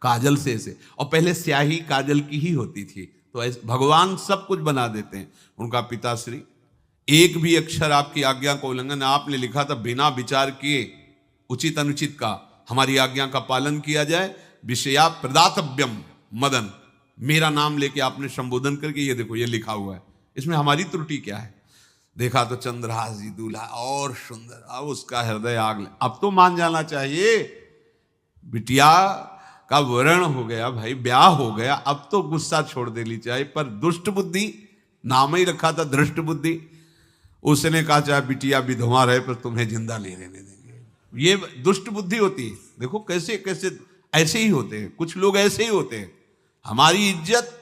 काजल से ऐसे, और पहले स्याही काजल की ही होती थी, तो ऐसे भगवान सब कुछ बना देते हैं। उनका पिताश्री, एक भी अक्षर आपकी आज्ञा का उल्लंघन, आपने लिखा था बिना विचार किए उचित अनुचित का हमारी आज्ञा का पालन किया जाए। विषया प्रदातव्यम मदन, मेरा नाम लेके आपने संबोधन करके, ये देखो ये लिखा हुआ है, इसमें हमारी त्रुटि क्या है? देखा तो चंद्रहास जी दूल्हा और सुंदर, अब उसका हृदय आग ले। अब तो मान जाना चाहिए, बिटिया का वरण हो गया भाई, ब्याह हो गया, अब तो गुस्सा छोड़ देनी चाहिए। पर दुष्ट बुद्धि, नाम ही रखा था दृष्ट बुद्धि, उसने कहा चाहे बिटिया विधवा रहे पर तुम्हें जिंदा नहीं रहने देंगे। ये दुष्ट बुद्धि होती है। देखो कैसे कैसे ऐसे ही होते हैं, कुछ लोग ऐसे ही होते हैं, हमारी इज्जत,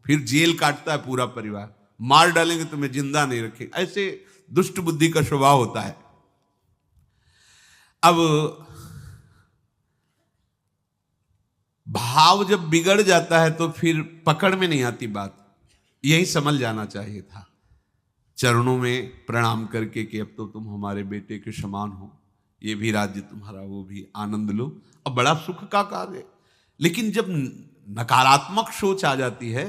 फिर जेल काटता है पूरा परिवार, मार डालेंगे तुम्हें जिंदा नहीं रखेंगे, ऐसे दुष्ट बुद्धि का स्वभाव होता है। अब भाव जब बिगड़ जाता है तो फिर पकड़ में नहीं आती बात, यही समझ जाना चाहिए था। चरणों में प्रणाम करके कि अब तो तुम हमारे बेटे के समान हो, ये भी राज्य तुम्हारा, वो भी आनंद लो, अब बड़ा सुख का कार्य है। लेकिन जब नकारात्मक सोच आ जाती है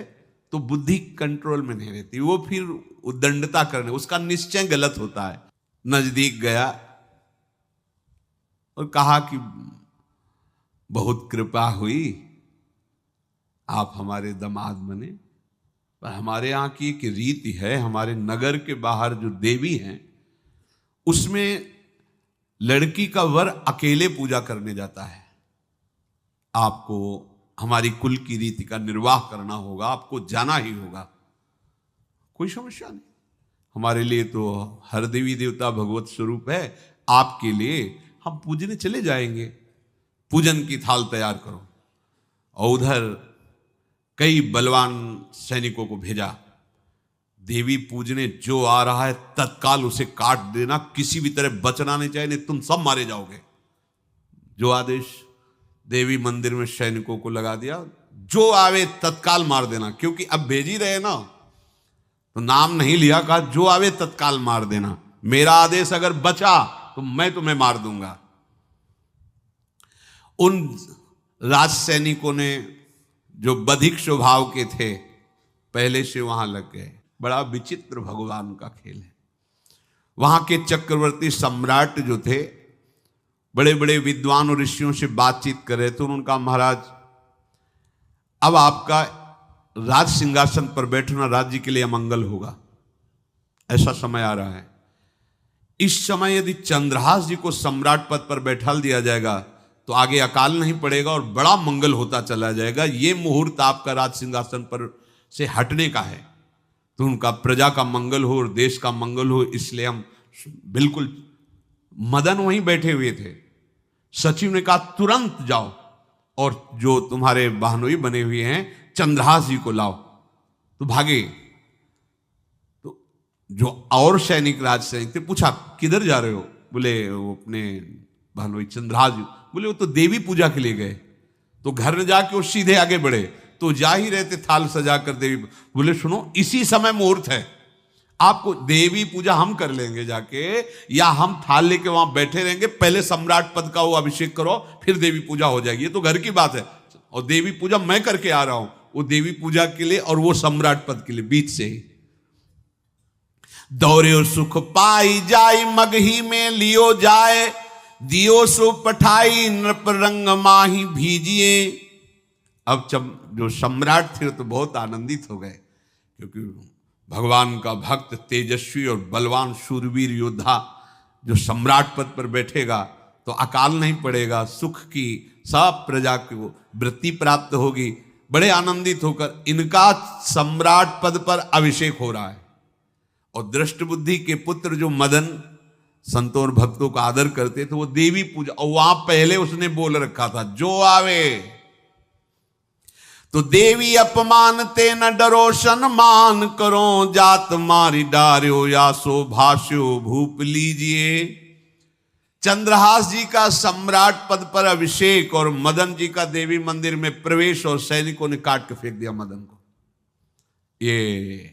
तो बुद्धि कंट्रोल में नहीं रहती, वो फिर उद्दंडता करने, उसका निश्चय गलत होता है। नजदीक गया और कहा कि बहुत कृपा हुई, आप हमारे दामाद बने, पर हमारे यहाँ की एक रीति है, हमारे नगर के बाहर जो देवी हैं उसमें लड़की का वर अकेले पूजा करने जाता है। आपको हमारी कुल की रीति का निर्वाह करना होगा, आपको जाना ही होगा। कोई समस्या नहीं, हमारे लिए तो हर देवी देवता भगवत स्वरूप है, आपके लिए हम पूजने चले जाएंगे, पूजन की थाल तैयार करो। और उधर कई बलवान सैनिकों को भेजा, देवी पूजने जो आ रहा है तत्काल उसे काट देना, किसी भी तरह बचना नहीं चाहिए, नहीं तुम सब मारे जाओगे। जो आदेश देवी मंदिर में सैनिकों को लगा दिया, जो आवे तत्काल मार देना, क्योंकि अब भेज ही रहे ना, तो नाम नहीं लिया, कहा जो आवे तत्काल मार देना, मेरा आदेश अगर बचा तो मैं तुम्हें मार दूंगा। उन राज सैनिकों ने जो बधिक स्वभाव के थे पहले से वहां लग गए। बड़ा विचित्र भगवान का खेल है। वहां के चक्रवर्ती सम्राट जो थे, बड़े बड़े विद्वान और ऋषियों से बातचीत कर रहे थे। उनका महाराज, अब आपका राज सिंहासन पर बैठना राज्य के लिए अमंगल होगा, ऐसा समय आ रहा है। इस समय यदि चंद्रहास जी को सम्राट पद पर बैठा दिया जाएगा तो आगे अकाल नहीं पड़ेगा और बड़ा मंगल होता चला जाएगा। ये मुहूर्त आपका राज सिंहासन पर से हटने का है, तो उनका प्रजा का मंगल हो और देश का मंगल हो, इसलिए हम बिल्कुल। मदन वहीं बैठे हुए थे, सचिव ने कहा तुरंत जाओ और जो तुम्हारे बहनोई बने हुए हैं चंद्रहास जी को लाओ। तो भागे। तो जो और सैनिक, राज सैनिक थे, पूछा किधर जा रहे हो? बोले वो अपने बहनोई चंद्रहास जी। बोले वो तो देवी पूजा के लिए गए। तो घर में जाके वो सीधे आगे बढ़े, तो जा ही रहे थे थाल सजा कर देवी। बोले सुनो, इसी समय मुहूर्त है, आपको देवी पूजा हम कर लेंगे जाके, या हम थाल लेके वहां बैठे रहेंगे, पहले सम्राट पद का वो अभिषेक करो, फिर देवी पूजा हो जाएगी। ये तो घर की बात है, और देवी पूजा मैं करके आ रहा हूं, वो देवी पूजा के लिए और वो सम्राट पद के लिए, बीच से ही। दौरे सुख पाई जाय मगही में लियो जाए, दियो सो पठाई नृप रंग माही भीजिए। अब जो सम्राट थे तो बहुत आनंदित हो गए, क्योंकि भगवान का भक्त, तेजस्वी और बलवान शूरवीर योद्धा जो सम्राट पद पर बैठेगा तो अकाल नहीं पड़ेगा, सुख की सब प्रजा को वृत्ति प्राप्त होगी। बड़े आनंदित होकर इनका सम्राट पद पर अभिषेक हो रहा है। और दृष्ट बुद्धि के पुत्र जो मदन संतों और भक्तों का आदर करते थे, वो देवी पूजा, और वहां पहले उसने बोल रखा था जो आवे तो देवी अपमान ते न डरो, सम्मान करो, जात मारी डार्यो या सो भाष्यो भूप लीजिए। चंद्रहास जी का सम्राट पद पर अभिषेक और मदन जी का देवी मंदिर में प्रवेश, और सैनिकों ने काट के फेंक दिया मदन को। ये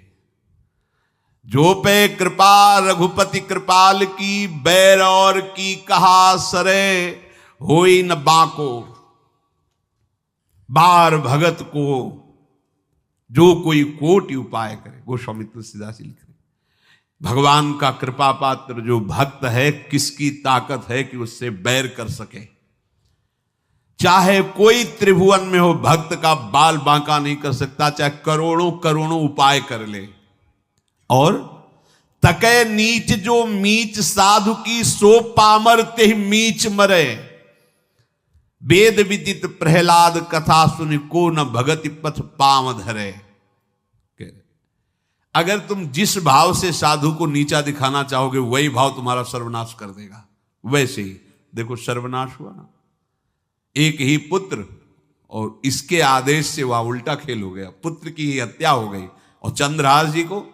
जो पे कृपा रघुपति कृपाल की, बैर और की कहा सरे, होई न बाको। बार भगत को जो कोई कोटि उपाय करे, गोस्वामी तुलसीदास जी लिख रहे, भगवान का कृपा पात्र जो भक्त है, किसकी ताकत है कि उससे बैर कर सके। चाहे कोई त्रिभुवन में हो, भक्त का बाल बांका नहीं कर सकता, चाहे करोड़ों करोड़ों उपाय कर ले। और तके नीच जो मीच साधु की, सो पामर ते मीच मरे। वेद विदित प्रहलाद कथा सुनि, को न भगति पथ पाम धरे। अगर तुम जिस भाव से साधु को नीचा दिखाना चाहोगे, वही भाव तुम्हारा सर्वनाश कर देगा। वैसे ही देखो सर्वनाश हुआ ना, एक ही पुत्र, और इसके आदेश से वह उल्टा खेल हो गया, पुत्र की ही हत्या हो गई, और चंद्रहास जी को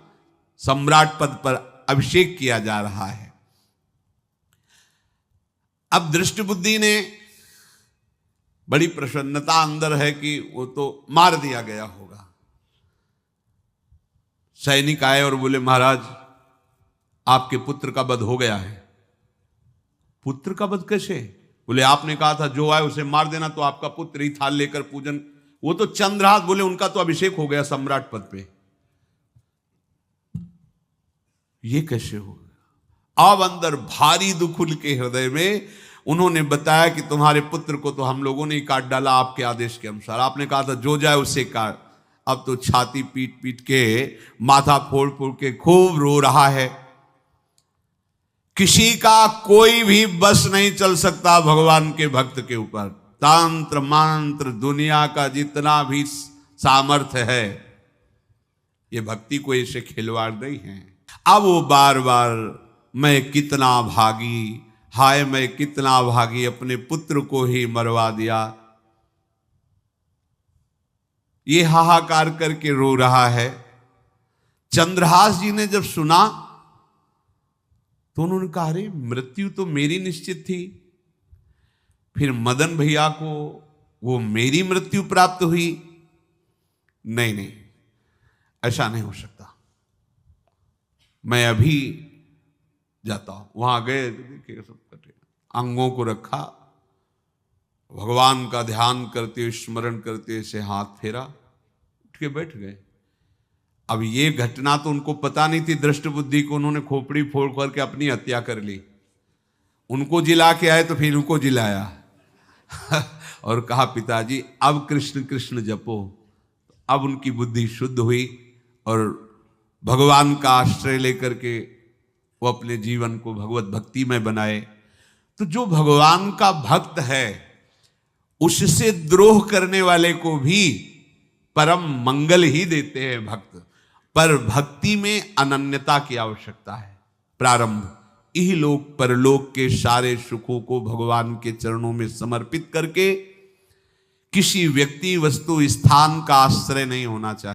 सम्राट पद पर अभिषेक किया जा रहा है। अब दृष्ट बुद्धि ने बड़ी प्रसन्नता अंदर है कि वो तो मार दिया गया होगा। सैनिक आए और बोले महाराज आपके पुत्र का वध हो गया है। पुत्र का वध कैसे? बोले आपने कहा था जो आए उसे मार देना, तो आपका पुत्र ही थाल लेकर पूजन। वो तो चंद्रहास, बोले उनका तो अभिषेक हो गया सम्राट पद पे, ये कैसे हो गया? अब अंदर भारी दुख उनके हृदय में। उन्होंने बताया कि तुम्हारे पुत्र को तो हम लोगों ने ही काट डाला आपके आदेश के अनुसार, आपने कहा था जो जाए उसे काट। अब तो छाती पीट पीट के, माथा फोड़ फोड़ के खूब रो रहा है। किसी का कोई भी बस नहीं चल सकता भगवान के भक्त के ऊपर। तंत्र मंत्र दुनिया का जितना भी सामर्थ्य है, ये भक्ति को ऐसे खिलवाड़ नहीं है। अब वो बार बार मैं कितना भागी, हाय मैं कितना भागी, अपने पुत्र को ही मरवा दिया, ये हाहाकार करके रो रहा है। चंद्रहास जी ने जब सुना तो उन्होंने कहा अरे मृत्यु तो मेरी निश्चित थी, फिर मदन भैया को वो मेरी मृत्यु प्राप्त हुई। नहीं नहीं, ऐसा नहीं हो सकता, मैं अभी जाता हूं। वहां गए, देखिए सब कटे, अंगों को रखा, भगवान का ध्यान करते हुए स्मरण करते से हाथ फेरा, उठ के बैठ गए। अब ये घटना तो उनको पता नहीं थी दृष्ट बुद्धि को, उन्होंने खोपड़ी फोड़ करके अपनी हत्या कर ली। उनको जिला के आए तो फिर उनको जिलाया और कहा पिताजी अब कृष्ण कृष्ण जपो। अब उनकी बुद्धि शुद्ध हुई और भगवान का आश्रय लेकर के वो अपने जीवन को भगवत भक्ति में बनाए। तो जो भगवान का भक्त है उससे द्रोह करने वाले को भी परम मंगल ही देते हैं भक्त, पर भक्ति में अनन्यता की आवश्यकता है। प्रारंभ इहलोक परलोक के सारे सुखों को भगवान के चरणों में समर्पित करके किसी व्यक्ति वस्तु स्थान का आश्रय नहीं होना चाहिए।